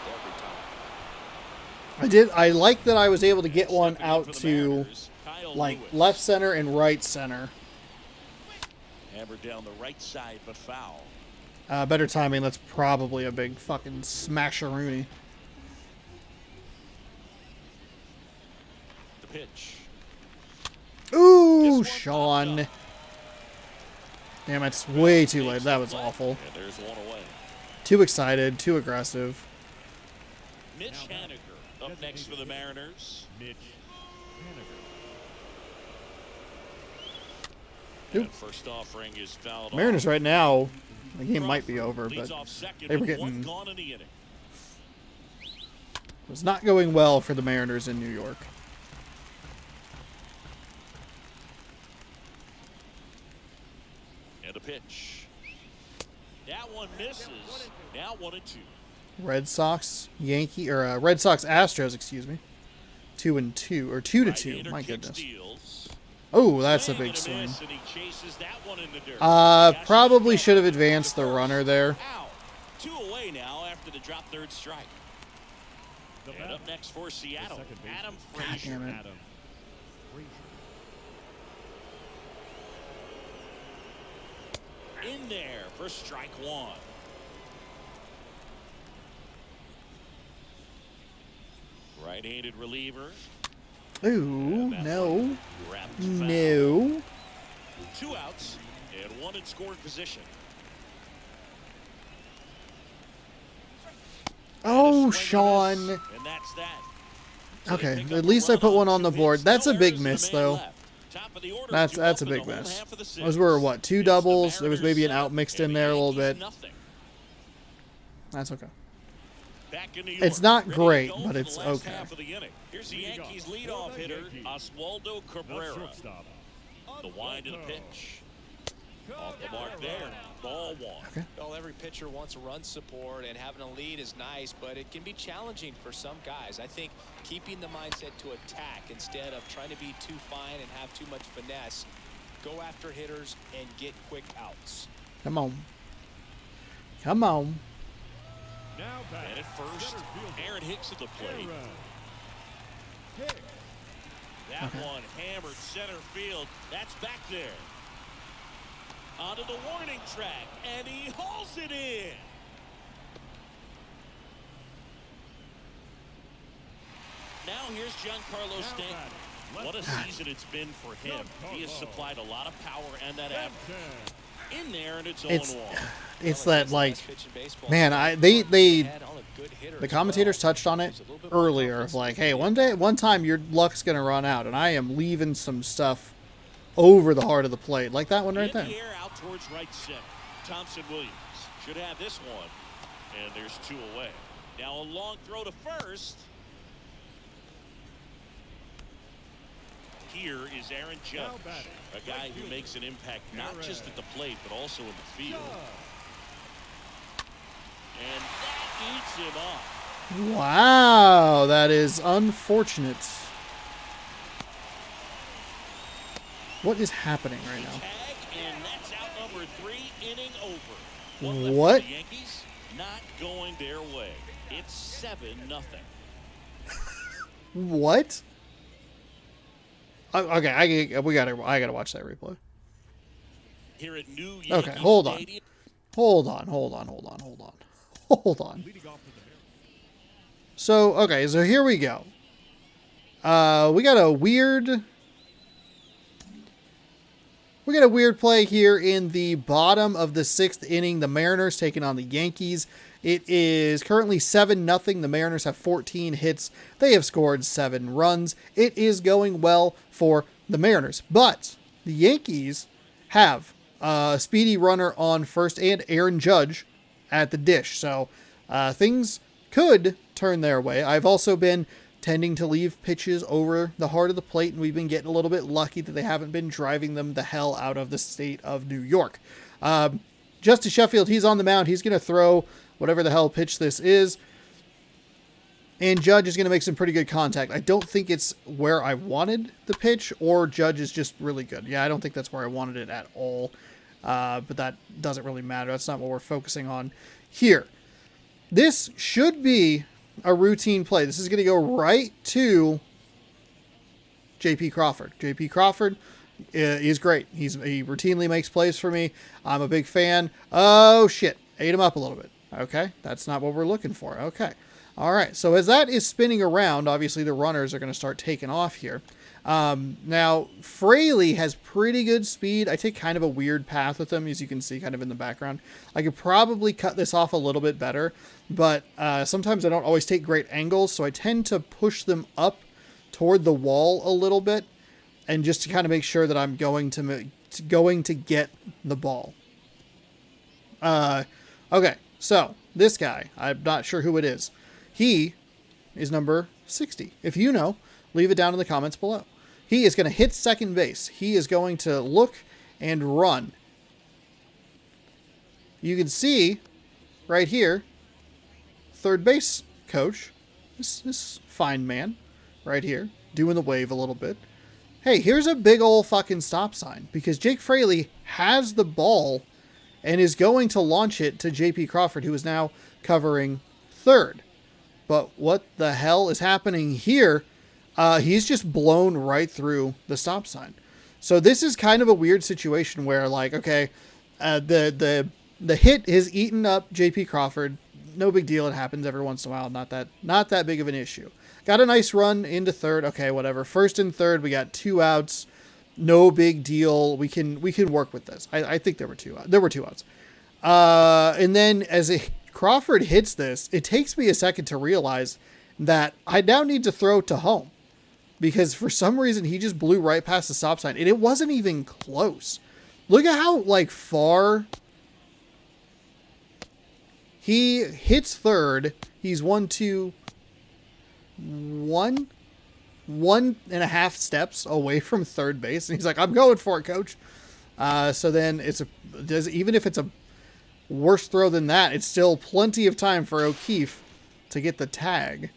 C: every time.
A: I like that I was able to get one out to like left center and right center.
B: Hammered down the right side, but foul.
A: Better timing. That's probably a big fucking smasheroonie.
B: The pitch.
A: Ooh, Sean. Damn, it's way too late. That was awful.
B: And there's one away.
A: Too excited, too aggressive.
B: Mitch Haniker up next for the Mariners.
D: Mitch
B: And first offering is fouled
A: Mariners
B: off.
A: right now, the game might be
B: Crawford
A: over,
B: leads
A: but
B: off second
A: they were
B: with one
A: getting
B: gone in the inning.
A: was not going well for the Mariners in New York.
B: And a pitch. That one misses. Now 1-2.
A: Red Sox, Red Sox Astros, excuse me. 2-2 or 2-2. My goodness. Oh, that's a big swing. Probably should have advanced the runner there.
B: Two away now after the drop third strike. And up next for Seattle, Adam Frazier.
A: Damn it.
D: Adam Frazier.
B: In there for strike one. Right-handed reliever.
A: Ooh, no.
B: Wrapped foul.
A: No.
B: 2 outs and 1 in scoring position.
A: Oh, Sean.
B: And that's that. So
A: Okay, at least I put one on the board. That's a big miss, though. That's a big miss. Those were, what, 2 doubles? There was maybe an out mixed in there a little bit. That's okay. It's not great, but it's okay.
B: Here's the Yankees leadoff hitter, Oswaldo Cabrera. The wind of the pitch. Off the mark there. Ball 1.
A: Okay.
C: Well, every pitcher wants run support, and having a lead is nice, but it can be challenging for some guys. I think keeping the mindset to attack instead of trying to be too fine and have too much finesse. Go after hitters and get quick outs.
A: Come on. Come on.
D: Now back.
B: And at first, Aaron Hicks at the plate. That one hammered center field. That's back there. Onto the warning track, and he hauls it in. Now here's Giancarlo Stanton. What a season it's been for him. He has supplied a lot of power and that average. In there, and it's 0-1.
A: It's that, like, man, the commentators touched on it earlier of like, hey, one time your luck's gonna run out, and I am leaving some stuff over the heart of the plate, like that one right there.
B: In the air out towards right center. Thompson Williams should have this one, and there's 2 away. Now a long throw to first. Here is Aaron Judge, a guy who makes an impact not just at the plate, but also in the field. And that eats him up.
A: Wow, that is unfortunate. What is happening right now?
B: Tag, and that's out number 3, inning over. One left
A: What?
B: for the Yankees, not going their way. It's 7-0.
A: What? Okay, I gotta watch that replay.
B: Here at New Yankee
A: Okay, hold on.
B: Stadium.
A: Hold on. So, okay, so here we go. We got a weird play here in the bottom of the 6th inning. The Mariners taking on the Yankees. It is currently 7-0. The Mariners have 14 hits. They have scored 7 runs. It is going well for the Mariners. But the Yankees have a speedy runner on first and Aaron Judge at the dish. So things could turn their way. I've also been tending to leave pitches over the heart of the plate, and we've been getting a little bit lucky that they haven't been driving them the hell out of the state of New York. Justice Sheffield, he's on the mound. He's going to throw whatever the hell pitch this is. And Judge is going to make some pretty good contact. I don't think it's where I wanted the pitch, or Judge is just really good. Yeah, I don't think that's where I wanted it at all. But that doesn't really matter. That's not what we're focusing on here. This should be a routine play. This is going to go right to J.P. Crawford. J.P. Crawford is great. He routinely makes plays for me. I'm a big fan. Oh, shit. Ate him up a little bit. Okay, that's not what we're looking for. Okay. All right, so as that is spinning around, obviously the runners are going to start taking off here. Now, Fraley has pretty good speed. I take kind of a weird path with him, as you can see kind of in the background. I could probably cut this off a little bit better, but sometimes I don't always take great angles, so I tend to push them up toward the wall a little bit, and just to kind of make sure that I'm going to get the ball. Okay, so this guy, I'm not sure who it is. He is number 60. If you know, leave it down in the comments below. He is going to hit second base. He is going to look and run. You can see right here, third base coach, this fine man right here, doing the wave a little bit. Hey, here's a big old fucking stop sign, because Jake Fraley has the ball and is going to launch it to J.P. Crawford, who is now covering third. But what the hell is happening here? He's just blown right through the stop sign. So this is kind of a weird situation where, like, okay, the hit has eaten up J.P. Crawford. No big deal. It happens every once in a while. Not that big of an issue. Got a nice run into third. Okay, whatever. First and third, we got 2 outs. No big deal. We can work with this. I think there were 2 outs. There were 2 outs. And then as Crawford hits this, it takes me a second to realize that I now need to throw to home, because for some reason he just blew right past the stop sign, and it wasn't even close. Look at how like far he hits third. He's 1.5 steps away from third base, and he's like, "I'm going for it, coach." So then even if it's a worse throw than that, it's still plenty of time for O'Keefe to get the tag.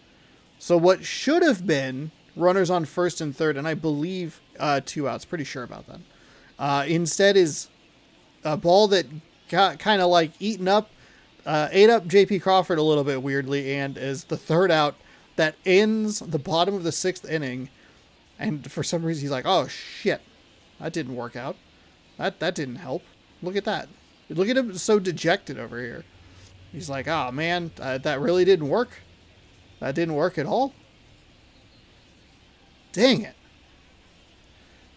A: So what should have been runners on first and third, and I believe 2 outs, pretty sure about that, instead is a ball that got kind of like ate up J.P. Crawford a little bit weirdly, and is the third out that ends the bottom of the 6th inning. And for some reason he's like, "Oh shit, that didn't work out. That didn't help. Look at that. Look at him so dejected over here." He's like, "Oh man, that really didn't work. That didn't work at all. Dang it."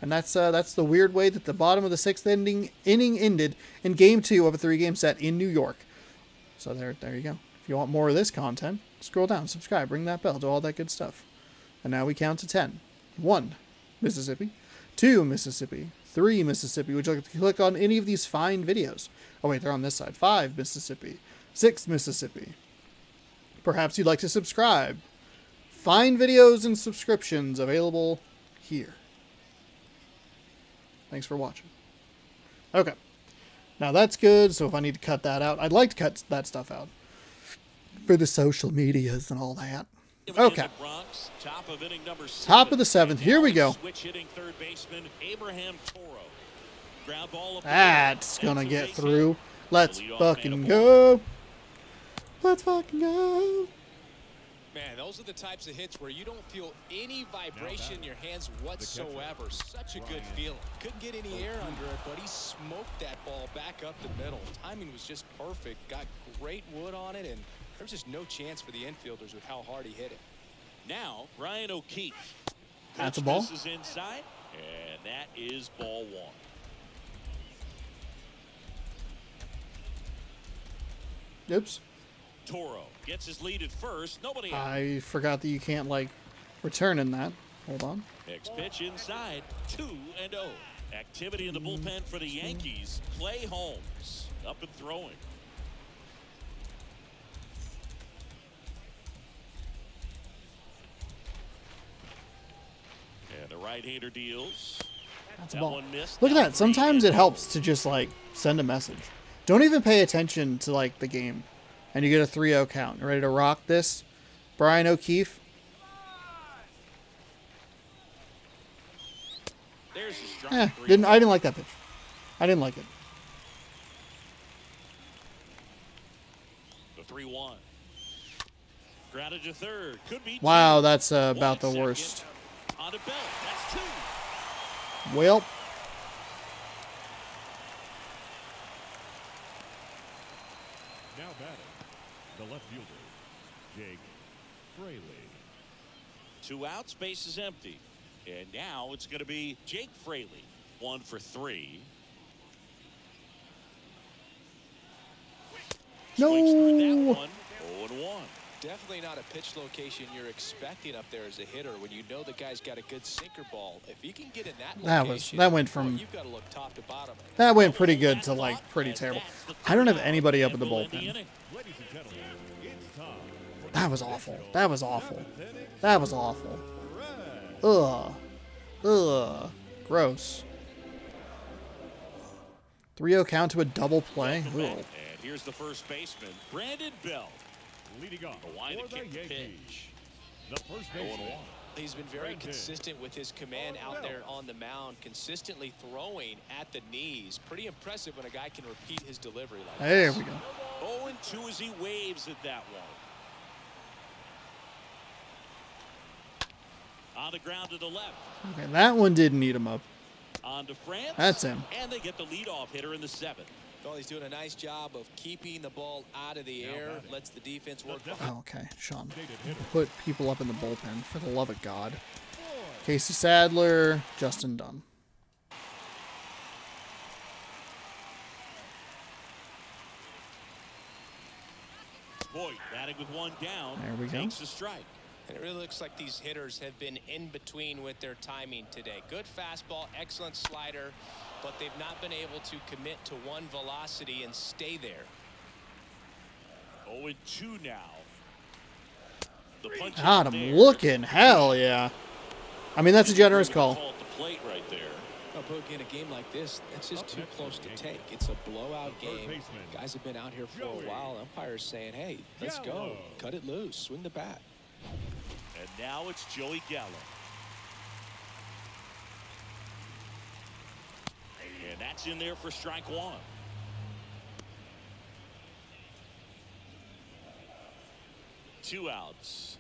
A: And that's the weird way that the bottom of the 6th inning ended in Game 2 of a 3-game set in New York. So there you go. If you want more of this content, scroll down, subscribe, ring that bell, do all that good stuff. And now we count to 10. 1, Mississippi. 2, Mississippi. 3, Mississippi. Would you like to click on any of these fine videos? Oh wait, they're on this side. 5, Mississippi. 6, Mississippi. Perhaps you'd like to subscribe. Fine videos and subscriptions available here. Thanks for watching. Okay. Now that's good, so if I need to cut that out, I'd like to cut that stuff out for the social medias and all that. Okay. Top of the 7th. Here we go. That's gonna get through. Let's fucking go. Let's fucking go.
C: Man, those are the types of hits where you don't feel any vibration in your hands whatsoever. Such a good feeling. Couldn't get any air under it, but he smoked that ball back up the middle. Timing was just perfect. Got great wood on it, and there's just no chance for the infielders with how hard he hit it.
B: Now, Ryan O'Keefe.
A: That's a ball.
B: This is inside, and that is ball 1.
A: Oops.
B: Toro gets his lead at first. Nobody out.
A: I forgot that you can't, like, return in that. Hold on.
B: Next pitch inside, 2-0. Activity in the bullpen for the Yankees. Clay Holmes up and throwing. And the right-hander deals.
A: That's a ball. Look at that. Sometimes it helps to just, like, send a message. Don't even pay attention to, like, the game. And you get a 3-0 count. Ready to rock this? Brian O'Keefe.
B: There's a strike.
A: I didn't like that pitch. I didn't like it.
B: The 3-1. Grounded to third. Could be
A: Wow,
B: two.
A: that's about the
B: Second.
A: worst.
B: On to Bell. That's two.
A: Well,
D: Now batting, the left fielder, Jake Fraley.
B: 2 outs, base is empty. And now it's going to be Jake Fraley. 1 for 3. Swings through that
A: no.
B: one. 0-1.
C: Definitely not a pitch location you're expecting up there as a hitter when you know the guy's got a good sinker ball. If you can get in that location,
A: That went from,
C: you've got to look top to bottom.
A: that went pretty good to like pretty terrible. I don't have anybody up in the bullpen.
D: Ladies and gentlemen, it's time for
A: That was awful. That was awful. That was awful. Ugh. Ugh. Gross. 3-0 count to a double play. Ugh.
B: And here's the first baseman, Brandon Bell.
D: leading off
B: The line to
D: for the
B: kick the
D: Yankees.
B: pitch.
D: The first baseman,
B: 0-1.
C: He's been very
D: Brandon.
C: consistent with his command out there on the mound, consistently throwing at the knees. Pretty impressive when a guy can repeat his delivery like
A: There
C: this.
A: we go.
B: 0-2 as he waves at that one. On the ground to the left.
A: Okay, that one didn't eat him up.
B: On to France.
A: That's him.
B: And they get the leadoff hitter in the 7th.
C: Well, he's doing a nice job of keeping the ball out of the air, lets the defense work.
A: Oh, okay, Sean. Put people up in the bullpen, for the love of God. Casey Sadler, Justin Dunn.
B: Boyd batting with 1 down.
A: There we go.
B: Takes a strike.
C: And it really looks like these hitters have been in between with their timing today. Good fastball, excellent slider, but they've not been able to commit to one velocity and stay there.
B: 0-2 now. The punch
A: God,
B: out
A: I'm
B: there.
A: looking. Hell yeah. I mean, that's a generous call.
B: Call at the plate right there.
C: Oh, but in a game like this, that's just too close to take. It's a blowout game. Guys have been out here for a while. Umpires saying, hey, let's go. Cut it loose. Swing the bat.
B: And now it's Joey Gallo. And that's in there for strike 1. Two outs.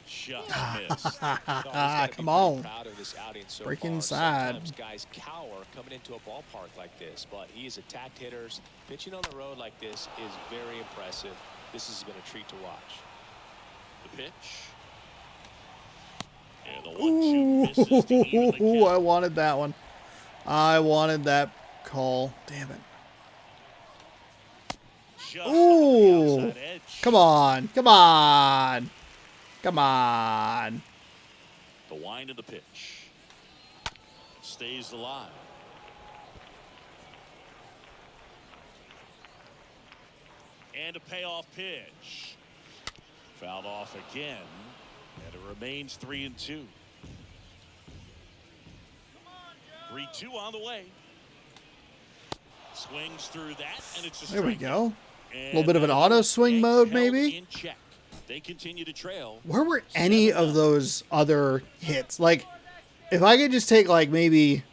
B: Just missed.
A: Come on.
C: Proud of this outing so
A: Break
C: far.
A: inside.
C: Sometimes guys cower coming into a ballpark like this, but he has attacked hitters. Pitching on the road like this is very impressive. This has been a treat to watch.
B: The pitch. And the 1-2 misses to even the
A: Ooh,
B: count.
A: I wanted that one. I wanted that call. Damn it.
B: Just
A: Ooh.
B: on the outside edge.
A: Come on. Come on. Come on.
B: The wind of the pitch. Stays alive. And a payoff pitch. Fouled off again. And it remains 3-2. 3-2 on the way. Swings through that, and it's a
A: There we
B: strikeout.
A: go. A
B: And
A: little bit of an
B: the
A: auto swing
B: Yanks
A: mode,
B: held
A: maybe?
B: in check. They continue to trail.
A: Where were any of those other hits? Like, if I could just take, like, maybe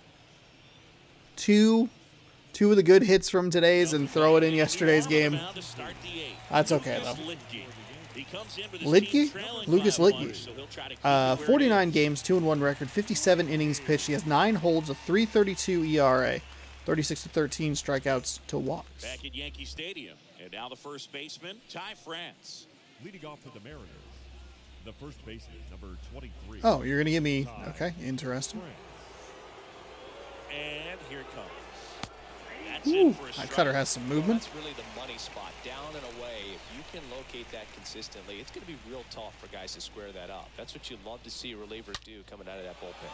A: two of the good hits from today's and throw it in yesterday's game, that's okay, though. Lidke? Lucas Lidke. 49 games, 2-1 record, 57 innings pitched. He has 9 holds, a 3.32 ERA, 36-13 strikeouts to walks.
B: Back at Yankee Stadium. And now the first baseman, Ty France.
D: Leading off for the Mariners, the first baseman, number 23.
A: Oh, you're going to give me... Okay, interesting.
B: And here it comes. That's
A: Ooh,
B: it for a
A: that
B: strike.
A: cutter has some movement.
C: That's really the money spot, down and away. If you can locate that consistently, it's going to be real tough for guys to square that up. That's what you love to see relievers do coming out of that bullpen.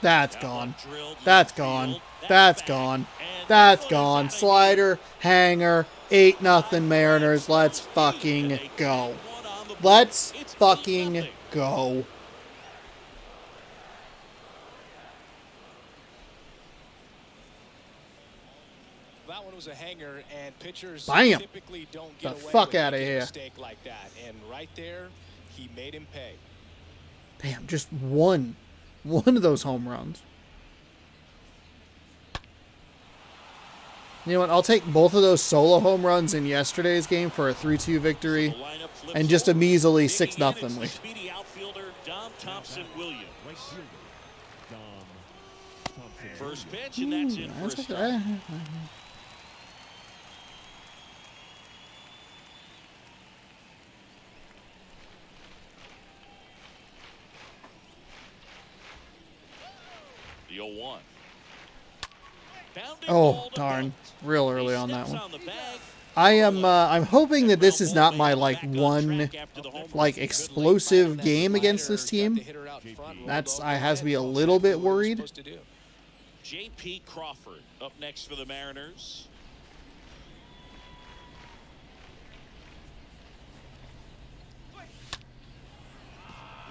A: That's
B: That
A: gone.
B: one drilled
A: That's
B: left
A: gone.
B: field.
A: That's
B: back.
A: gone.
B: And
A: That's
B: that one is
A: gone.
B: outta
A: Slider, hanger, 8-0 Mariners. Let's fucking go. Let's fucking go.
C: That one was was a hanger, and pitchers
A: Bam!
C: typically don't get away
A: fuck
C: with
A: outta
C: making a
A: here.
C: mistake like that. And right there, he made him pay.
A: Damn, just one of those home runs. You know what? I'll take both of those solo home runs in yesterday's game for a 3-2 victory and just a measly 6-0 lead.
B: Speedy outfielder Dom Thompson-Williams.
D: Right fielder, Dom Thompson.
B: First pitch, and that's in for a strike. The 0-1.
A: Oh, darn. Real early on that one. I'm hoping that this is not my, one, explosive game against this team. I has me a little bit worried.
B: J.P. Crawford up next for the Mariners.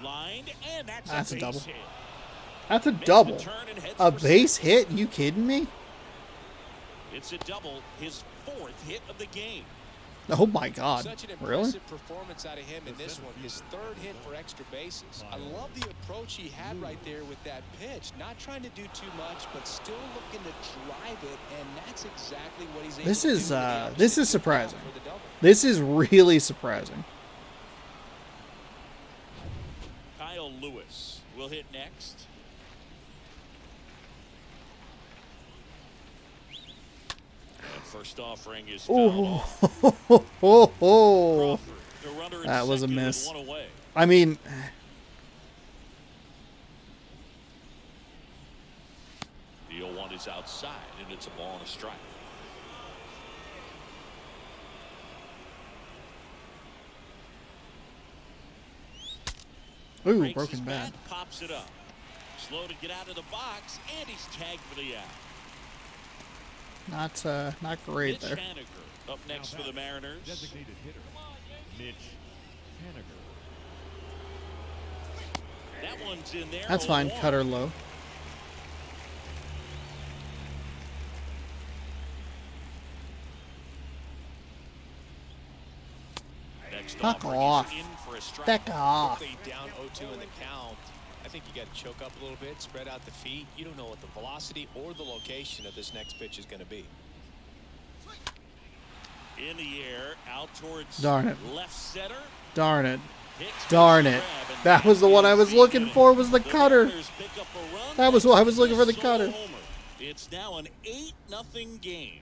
B: Lined, and that's
A: a double.
B: hit.
A: That's a double. A base hit? You kidding me?
B: It's a double, his 4th hit of the game.
A: Oh my God!
C: Such an
A: Really?
C: impressive performance out of him in this one. His 3rd hit for extra bases. I love the approach he had right there with that pitch. Not trying to do too much, but still looking to drive it, and that's exactly what he's able to do.
A: This is surprising. This is really surprising.
B: Kyle Lewis will hit next. First offering is fouled off. Crawford, the runner in
A: That was a
B: second with
A: miss.
B: one away.
A: I mean,
B: The 0-1 is outside, and it's a ball and a strike.
A: ooh,
B: Breaks
A: broken
B: his
A: bat.
B: pops it up. Slow to get out of the box, and he's tagged for the out.
A: Not great
B: Mitch
A: there.
B: Haniker up next for the Mariners.
D: Designated hitter, Mitch Haniker.
B: That one's in there.
A: That's fine.
B: 0-1.
A: Cut her low.
B: Next
A: Fuck
B: offering
A: off.
B: is in for a strike.
A: Back off.
C: Quickly down 0-2 in the count. I think you got to choke up a little bit, spread out the feet. You don't know what the velocity or the location of this next pitch is going to be.
B: In the air, out towards
A: Darn it.
B: left center.
A: Darn it.
B: Hicks
A: Darn
B: makes
A: it.
B: the grab, and
A: That was the one I was looking for, was the
B: the
A: cutter.
B: Mariners pick up a run.
A: That was what I was looking for, the
B: Solo
A: cutter.
B: homer. It's now an 8-0 game.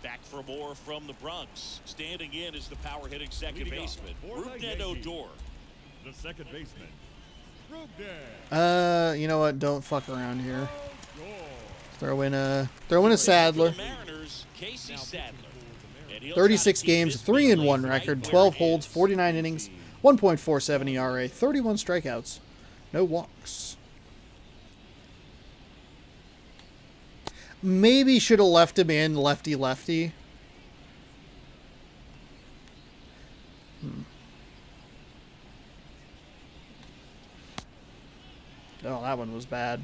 B: Back for more from the Bronx. Standing in is the power hitting second
D: Leading off
B: baseman,
D: for the
B: Rougned
D: Yankees.
B: Odor.
D: The second baseman, Rougned.
A: You know what? Don't fuck around here.
D: Odor.
A: Throw in a Sadler.
B: For the Mariners, Casey Sadler. And he'll
A: 36
B: try to keep
A: games,
B: this
A: 3-1
B: right
A: record,
B: where
A: 12
B: it
A: holds,
B: is.
A: 49 innings, 1.47 ERA, 31 strikeouts, no walks. Maybe should have left him in lefty-lefty. Oh, that one was bad.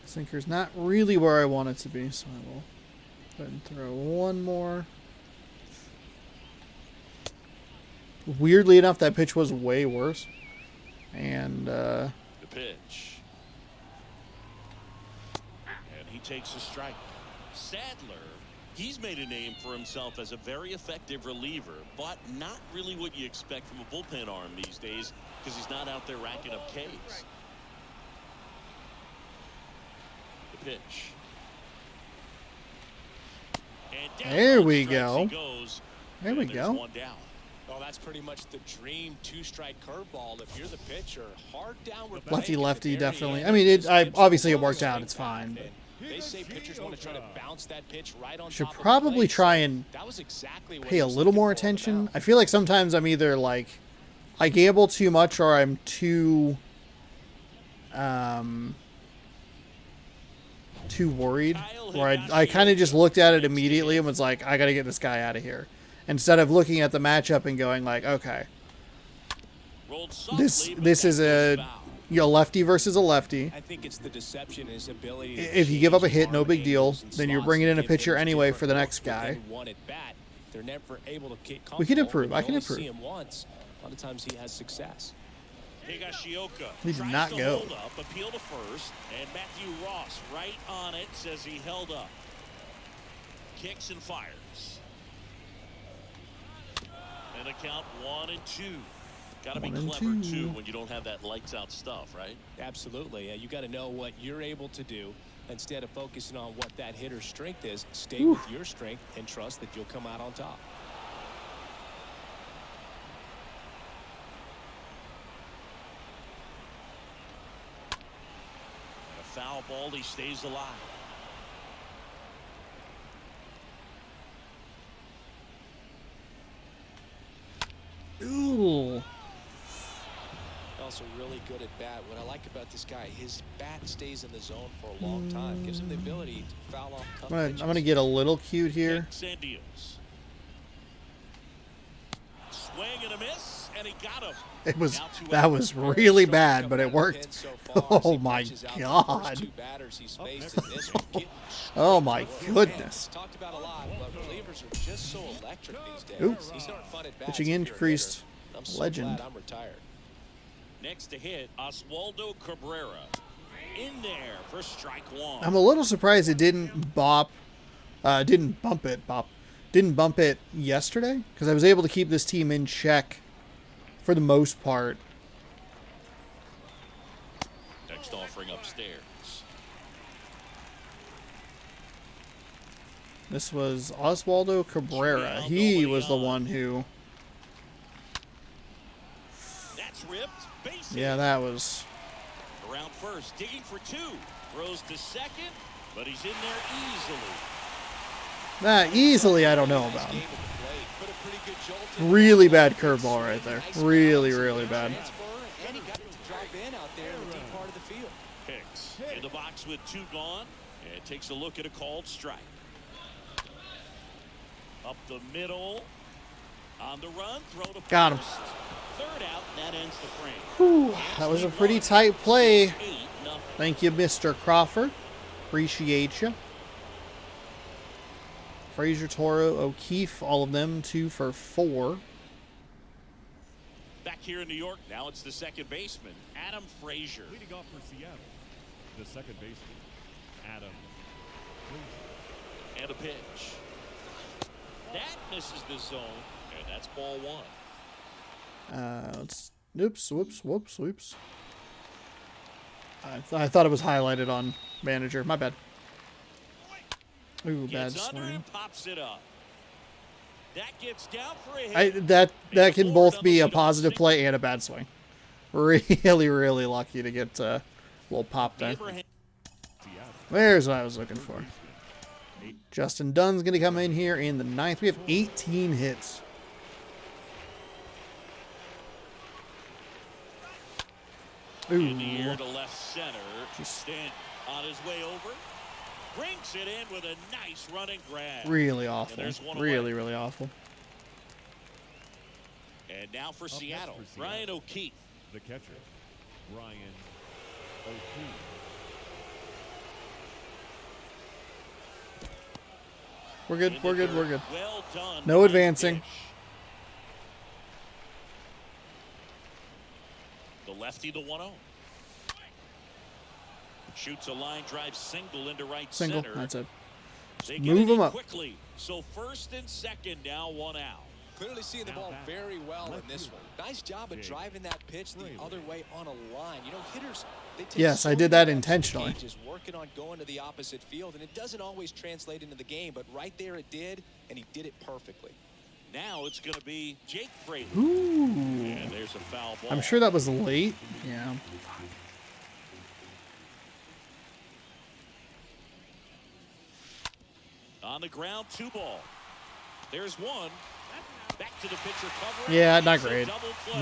A: Sinker's not really where I want it to be, so I will go ahead and throw one more. Weirdly enough, that pitch was way worse. And,
B: The pitch. And he takes a strike. Sadler, he's made a name for himself as a very effective reliever, but not really what you expect from a bullpen arm these days because he's not out there racking up Ks. The pitch. And down
A: There
B: on
A: we
B: strikes
A: go.
B: he goes,
A: There we
B: and there's
A: go.
B: one down.
C: Well, that's pretty much the dream two-strike curveball. If you're the pitcher, hard downward.
A: lefty-lefty, definitely. I mean, obviously it worked out. It's fine. But
C: They say pitchers want to try to bounce that pitch right on
A: Should
C: top of the
A: probably
C: plate,
A: try
C: so
A: and
C: that was exactly what
A: pay
C: he
A: a
C: was
A: little
C: looking
A: more
C: for on the
A: attention.
C: mound.
A: I feel like sometimes I'm either like I gamble too much or I'm too worried. Where I kind of just looked at it immediately and was like, I got to get this guy out of here. Instead of looking at the matchup and going like, okay, this is a lefty versus a lefty.
C: I think it's the deception in his ability to
A: If you give up a
C: change
A: hit, no
C: arm
A: big deal.
C: angles and
A: Then you're
C: slots
A: bringing
C: to
A: in a
C: give
A: pitcher
C: hitters
A: anyway
C: different
A: for the
C: looks
A: next guy.
C: within one at bat. They're never able to get
A: We can
C: comfortable.
A: improve.
C: When
A: I
C: you
A: can
C: only
A: improve.
C: see him once. A lot of times he has success.
B: Higashioka
A: He did
B: tries
A: not
B: to
A: go.
B: hold up, appeal to first, and Matthew Ross right on it, says he held up. Kicks and fires. And a count 1-2. Got to be
A: 1-2.
B: clever too when you don't have that lights out stuff, right?
C: Absolutely. Yeah, you got to know what you're able to do. Instead of focusing on what that hitter's strength is, stay with your strength and trust that you'll come out on top.
B: A foul ball, he stays alive.
A: Ooh.
C: Also really good at bat. What I like about this guy, his bat stays in the zone for a long time. Gives him the ability to foul off tough
A: I'm
C: pitches.
A: gonna get a little cute here.
B: Kicks and deals. Swing and a miss, and he got him.
A: That was really bad, but it worked. Oh my god. Oh my goodness.
C: Talked about a lot, but relievers are just so electric these days.
A: Oops.
C: These aren't fun at bats
A: Pitching
C: if you're a
A: increased
C: hitter. I'm so
A: legend.
C: glad I'm retired.
B: Next to hit, Oswaldo Cabrera. In there for strike one.
A: I'm a little surprised it didn't bump it yesterday, because I was able to keep this team in check for the most part.
B: Next offering upstairs.
A: This was Oswaldo Cabrera. He was the one who...
B: That's ripped. Base
A: Yeah,
B: hit.
A: that was...
B: Around first, digging for two. Throws to second, but he's in there easily.
A: That easily I don't know about him. Really bad curveball right there. Really, really bad.
C: And he got it to drive in out there in the deep part of the field.
B: Hicks in the box with two gone, and takes a look at a called strike. Up the middle, on the run, throw to
A: Got him.
B: first. Third out, that ends the frame.
A: Whew, that was a pretty tight play.
B: 8-0.
A: Thank you, Mr. Crawford. Appreciate you. Frazier, Toro, O'Keefe, all of them 2 for 4.
B: Back here in New York, now it's the second baseman, Adam Frazier.
D: Leading off for Seattle, the second baseman, Adam Frazier.
B: And a pitch. That misses the zone, and that's ball one.
A: Whoops. I thought it was highlighted on manager. My bad. Ooh, bad
B: Gets under
A: swing.
B: and pops it up. That gets down for a hit.
A: That can both be a positive play and a bad swing. Really, really lucky to get a little pop there. There's what I was looking for. Justin Dunn's going to come in here in the 9th. We have 18 hits.
B: In the air to left center.
A: Just-
B: Stanton on his way over. Brings it in with a nice running grab.
A: Really awful.
B: there's one
A: Really,
B: away.
A: really awful.
B: And now for
D: next
B: Seattle,
D: for Seattle.
B: Ryan O'Keefe.
D: The catcher, Ryan O'Keefe.
A: We're good.
B: In the
A: We're good.
B: dirt.
A: We're good.
B: Well done.
A: No
B: by
A: advancing.
B: Fish. The lefty, the 1-0. Shoots a line drive single into right
A: Single.
B: center.
A: That's it.
B: They
A: Move
B: get it
A: him
B: in
A: up.
B: quickly. So first and second, now 1 out.
C: Clearly seeing the ball very well in this one. Nice job of driving that pitch the other way on a line. You know, hitters, they take
A: Yes,
C: so
A: I did
C: many
A: that
C: reps
A: intentionally.
C: Just working on going to the opposite field, and it doesn't always translate into the game, but right there it did, and he did it perfectly.
B: Now it's going to be Jake Fraley.
A: Ooh.
B: And there's a foul ball.
A: I'm sure that was late. Yeah.
B: On the ground, 2 ball. There's 1. Back to the pitcher covering.
A: Yeah, not great.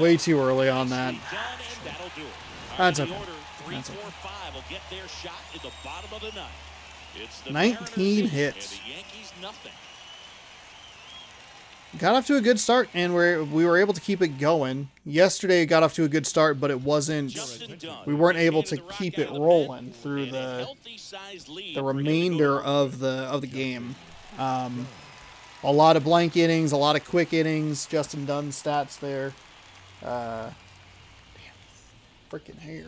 A: Way too early on that.
B: That'll do it.
A: That's okay.
B: 3, 4, 5 will get their shot in the bottom of the 9th. It's the
A: 19
B: Mariners
A: hits.
B: and the Yankees nothing.
A: Got off to a good start, and we were able to keep it going. Yesterday, it got off to a good start, but it wasn't. We weren't able to keep it rolling through the remainder of the game. A lot of blank innings, a lot of quick innings. Justin Dunn's stats there. Damn, freaking hair.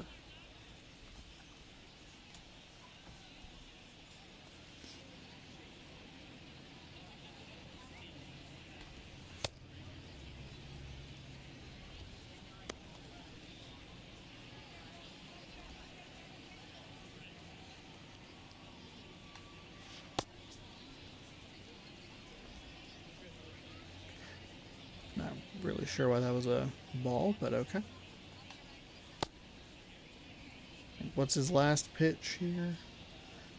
A: Really sure why that was a ball, but okay. What's his last pitch here?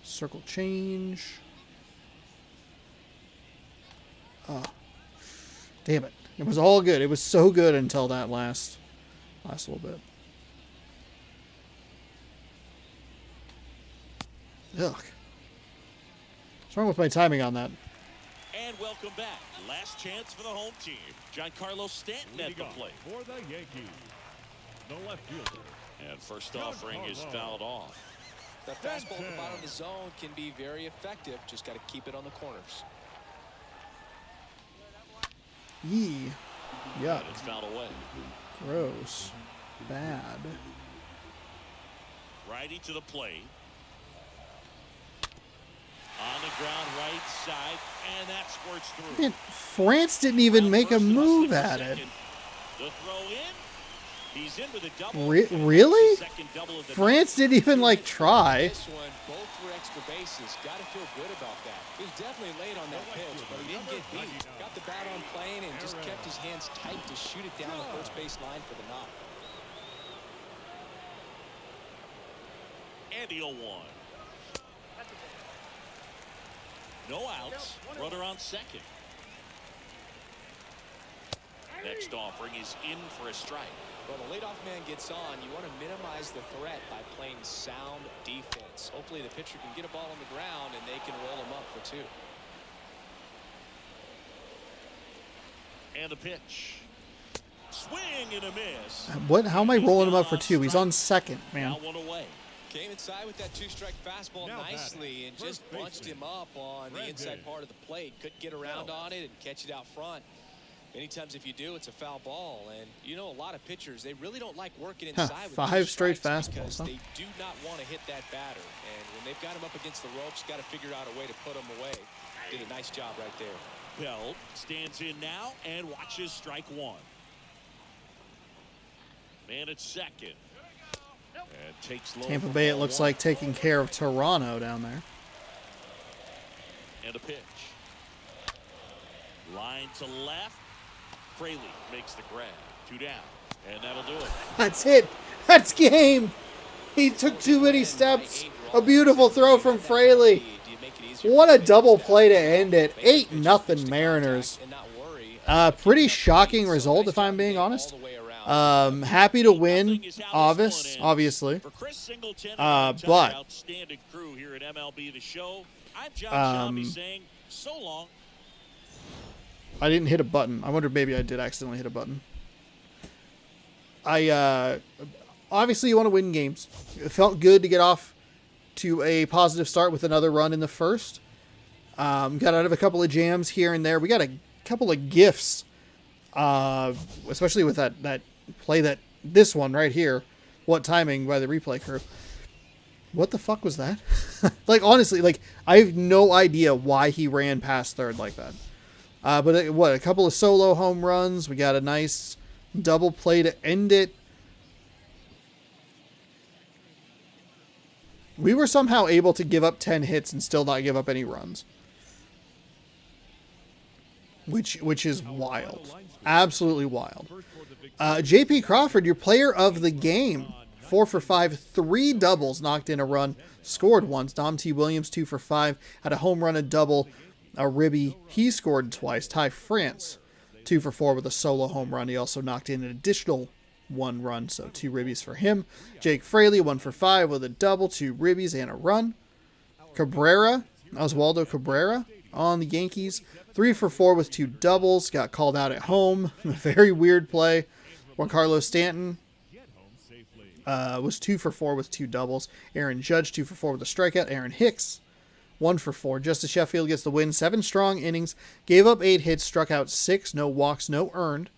A: Circle change. Oh, damn it. It was all good. It was so good until that last little bit. Ugh. What's wrong with my timing on that?
B: And welcome back. Last chance for the home team. Giancarlo Stanton at the plate.
D: For the Yankees, the left fielder.
B: And first offering is fouled off.
C: The fastball at the bottom of the zone can be very effective. Just got to keep it on the corners.
A: Yee. Yuck.
B: And it's fouled away.
A: Gross. Bad.
B: Righty to the plate. On the ground, right side, and that squirts through.
A: Man, France didn't even make a move at it.
B: The throw in. He's in with a double.
A: Really? France didn't even like try.
C: This one, both were extra bases. Got to feel good about that. He was definitely late on that pitch, but he didn't get beat. Got the bat on plane and just kept his hands tight to shoot it down the first base line for the knock.
B: And the 0-1. No outs. Runner on second. Next offering is in for a strike.
C: When a leadoff man gets on, you want to minimize the threat by playing sound defense. Hopefully the pitcher can get a ball on the ground and they can roll him up for 2.
B: And a pitch. Swing and a miss.
A: What? How am I rolling him up for 2? He's on second, man.
B: Now 1 away.
C: Came inside with that 2-strike fastball nicely and just bunched him up on the inside part of the plate. Couldn't get around on it and catch it out front. Many times if you do, it's a foul ball. And you know, a lot of pitchers, they really don't like working inside with
A: 5 straight fastballs,
C: because they do not want to hit that batter. And when they've got him up against the ropes, got to figure out a way to put him away. Did a nice job right there.
B: Bell stands in now and watches strike 1. Man at second. And takes low.
A: Tampa Bay, it looks like, taking care of Toronto down there.
B: And a pitch. Line to left. Fraley makes the grab. 2 down. And that'll do it.
A: That's it. That's game. He took too many steps. A beautiful throw from Fraley. What a double play to end it. 8-0 Mariners. Pretty shocking result, if I'm being honest. Happy to win, obviously. But
B: outstanding crew here at MLB The Show. I'm John Shelby saying so long.
A: I didn't hit a button. I wonder if maybe I did accidentally hit a button. Obviously you want to win games. It felt good to get off to a positive start with another run in the first. Got out of a couple of jams here and there. We got a couple of gifts, especially with that play, this one right here. What timing by the replay crew. What the fuck was that? Like, honestly, like, I have no idea why he ran past third like that. But a couple of solo home runs. We got a nice double play to end it. We were somehow able to give up 10 hits and still not give up any runs. Which is wild. Absolutely wild. JP Crawford, your player of the game. 4 for 5, 3 doubles, knocked in a run, scored once. Dom T. Williams, 2 for 5, had a home run, a double. a ribby. He scored twice. Ty France, 2 for 4 with a solo home run. He also knocked in an additional 1 run, so 2 ribbies for him. Jake Fraley, 1 for 5 with a double, 2 ribbies and a run. Cabrera, Oswaldo Cabrera on the Yankees, 3 for 4 with 2 doubles. Got called out at home. Very weird play. Giancarlo Stanton was 2 for 4 with 2 doubles. Aaron Judge, 2 for 4 with a strikeout. Aaron Hicks, 1 for 4. Justice Sheffield gets the win. 7 strong innings. Gave up 8 hits. Struck out 6. No walks. No earned.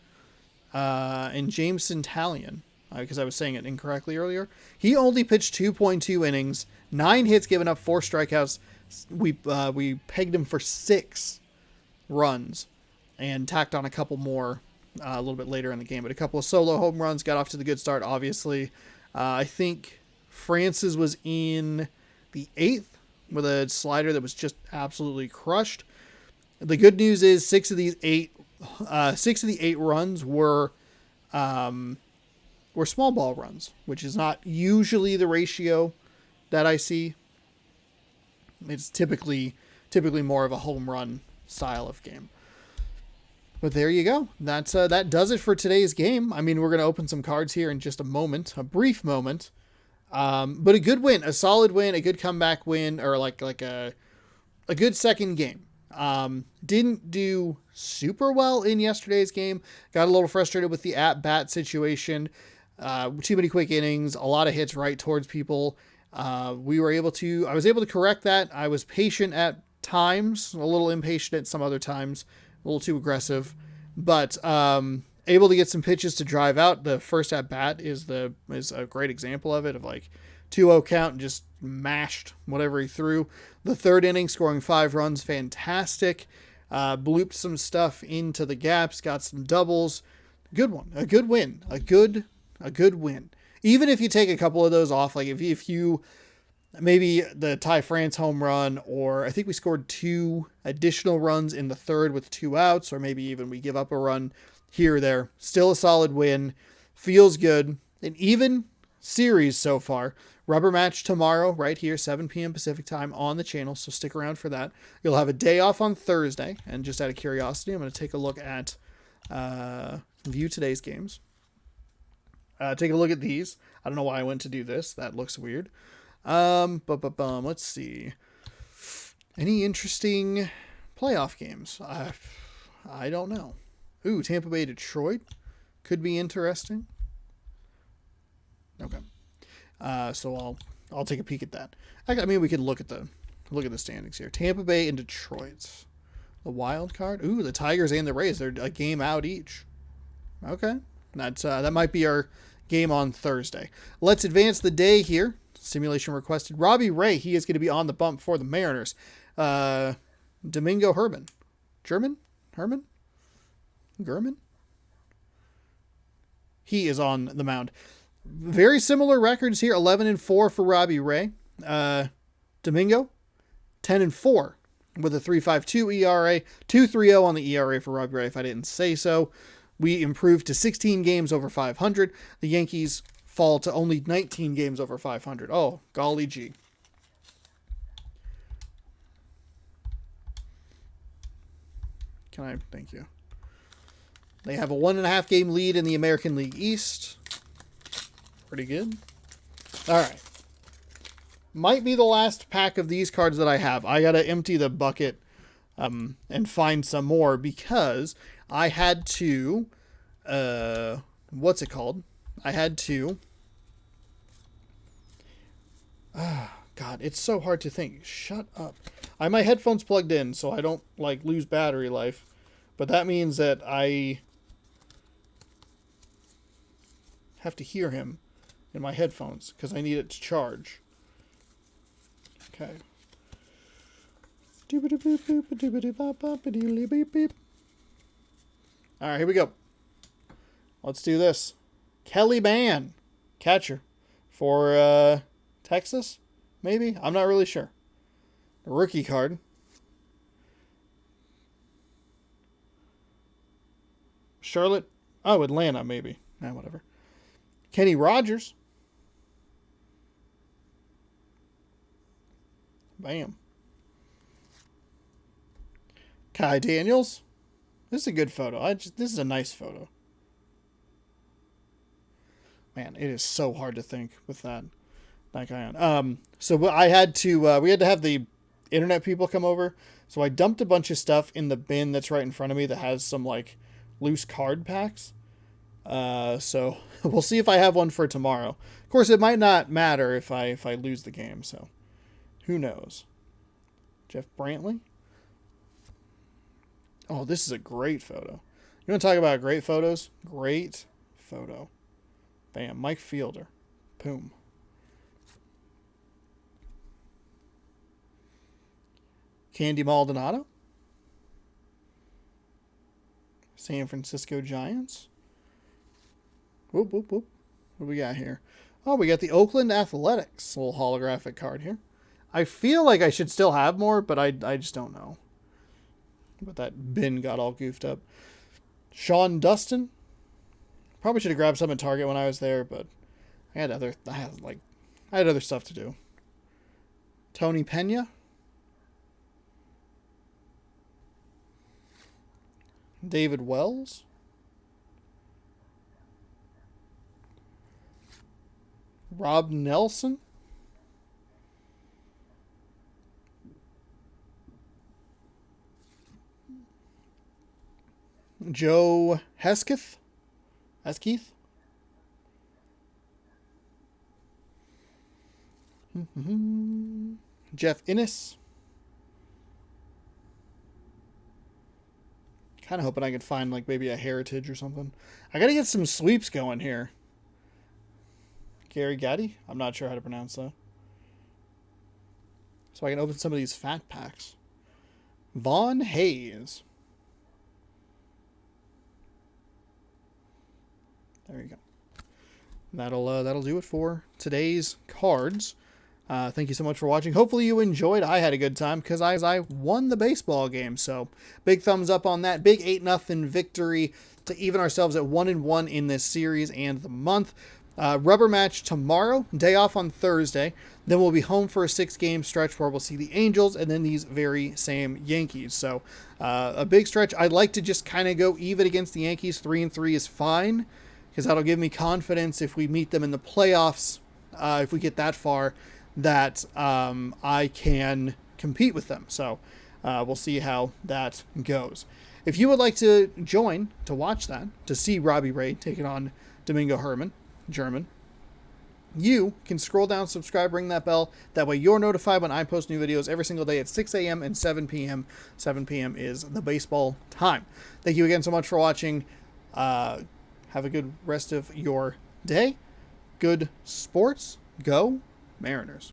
A: And Jameson Talion, because I was saying it incorrectly earlier, he only pitched 2.2 innings. 9 hits. Given up 4 strikeouts. We pegged him for 6 runs. And tacked on a couple more a little bit later in the game. But a couple of solo home runs. Got off to the good start, obviously. I think Francis was in the 8th with a slider that was just absolutely crushed. The good news is 6 of the 8 runs were small ball runs, which is not usually the ratio that I see. It's typically more of a home run style of game. But there you go. That does it for today's game. I mean, we're going to open some cards here in just a moment, a brief moment. But a good win, a solid win, a good comeback win, or like a good second game. Didn't do super well in yesterday's game. Got a little frustrated with the at-bat situation. Too many quick innings, a lot of hits right towards people. I was able to correct that. I was patient at times, a little impatient at some other times, a little too aggressive, but able to get some pitches to drive out. The first at bat is a great example of it, of like 2-0 count and just mashed whatever he threw. The third inning, scoring 5 runs, fantastic. Blooped some stuff into the gaps, got some doubles. Good one, a good win, a good win. Even if you take a couple of those off, like if you maybe the Ty France home run, or I think we scored 2 additional runs in the third with 2 outs, or maybe even we give up a run here or there. Still a solid win. Feels good. An even series so far. Rubber match tomorrow right here, 7 p.m. Pacific time on the channel, so stick around for that. You'll have a day off on Thursday, and just out of curiosity, I'm going to take a look at view today's games. Take a look at these. I don't know why I went to do this. That looks weird. Let's see. Any interesting playoff games? I don't know. Ooh, Tampa Bay, Detroit could be interesting. Okay. So I'll take a peek at that. I mean, we could look at the standings here. Tampa Bay and Detroit. The wild card. Ooh, the Tigers and the Rays. They're a game out each. Okay. That might be our game on Thursday. Let's advance the day here. Simulation requested. Robbie Ray, he is going to be on the bump for the Mariners. Domingo Herman. Herman? German? He is on the mound. Very similar records here. 11-4 for Robbie Ray. Domingo, 10-4 with a 3.52 ERA. 2.30 on the ERA for Robbie Ray, if I didn't say so. We improved to 16 games over 500. The Yankees fall to only 19 games over 500. Oh, golly gee. Thank you. They have a 1.5 game lead in the American League East. Pretty good. All right. Might be the last pack of these cards that I have. I got to empty the bucket and find some more, because I had to, what's it called? I had to, God, it's so hard to think. Shut up. I have my headphones plugged in so I don't lose battery life, but that means that I have to hear him in my headphones because I need it to charge. Okay. All right, here we go. Let's do this. Kelly Mann, catcher for Texas, maybe? I'm not really sure. A rookie card. Charlotte. Oh, Atlanta, maybe. Whatever. Kenny Rogers. Bam. Kai Daniels. This is a good photo. This is a nice photo. Man, it is so hard to think with that guy on. So we had to have the internet people come over. So I dumped a bunch of stuff in the bin that's right in front of me that has some like loose card packs. So we'll see if I have one for tomorrow. Of course, it might not matter if I lose the game. So who knows? Jeff Brantley. Oh, this is a great photo. You want to talk about great photos? Great photo. Bam. Mike Fielder. Boom. Candy Maldonado. San Francisco Giants. Whoop, whoop, whoop. What do we got here? Oh, we got the Oakland Athletics. Little holographic card here. I feel like I should still have more, but I just don't know. But that bin got all goofed up. Sean Dustin. Probably should have grabbed some at Target when I was there, but I had other stuff to do. Tony Pena. David Wells. Rob Nelson. Joe Hesketh. Jeff Innes. Kind of hoping I could find like maybe a Heritage or something. I got to get some sweeps going here. Gary Gaddy. I'm not sure how to pronounce that. So I can open some of these fat packs. Vaughn Hayes. There you go. That'll do it for today's cards. Thank you so much for watching. Hopefully you enjoyed. I had a good time because I won the baseball game. So big thumbs up on that. Big 8-0 victory to even ourselves at 1-1 in this series and the month. Rubber match tomorrow. Day off on Thursday. Then we'll be home for a 6-game stretch where we'll see the Angels and then these very same Yankees. So a big stretch. I'd like to just kind of go even against the Yankees. 3-3 is fine because that'll give me confidence if we meet them in the playoffs. If we get that far, that I can compete with them. So we'll see how that goes. If you would like to join to watch that, to see Robbie Ray taking on Domingo Herman, German, you can scroll down, subscribe, ring that bell. That way you're notified when I post new videos every single day at 6 a.m. and 7 p.m. 7 p.m. is the baseball time. Thank you again so much for watching. Have a good rest of your day. Good sports. Go Mariners.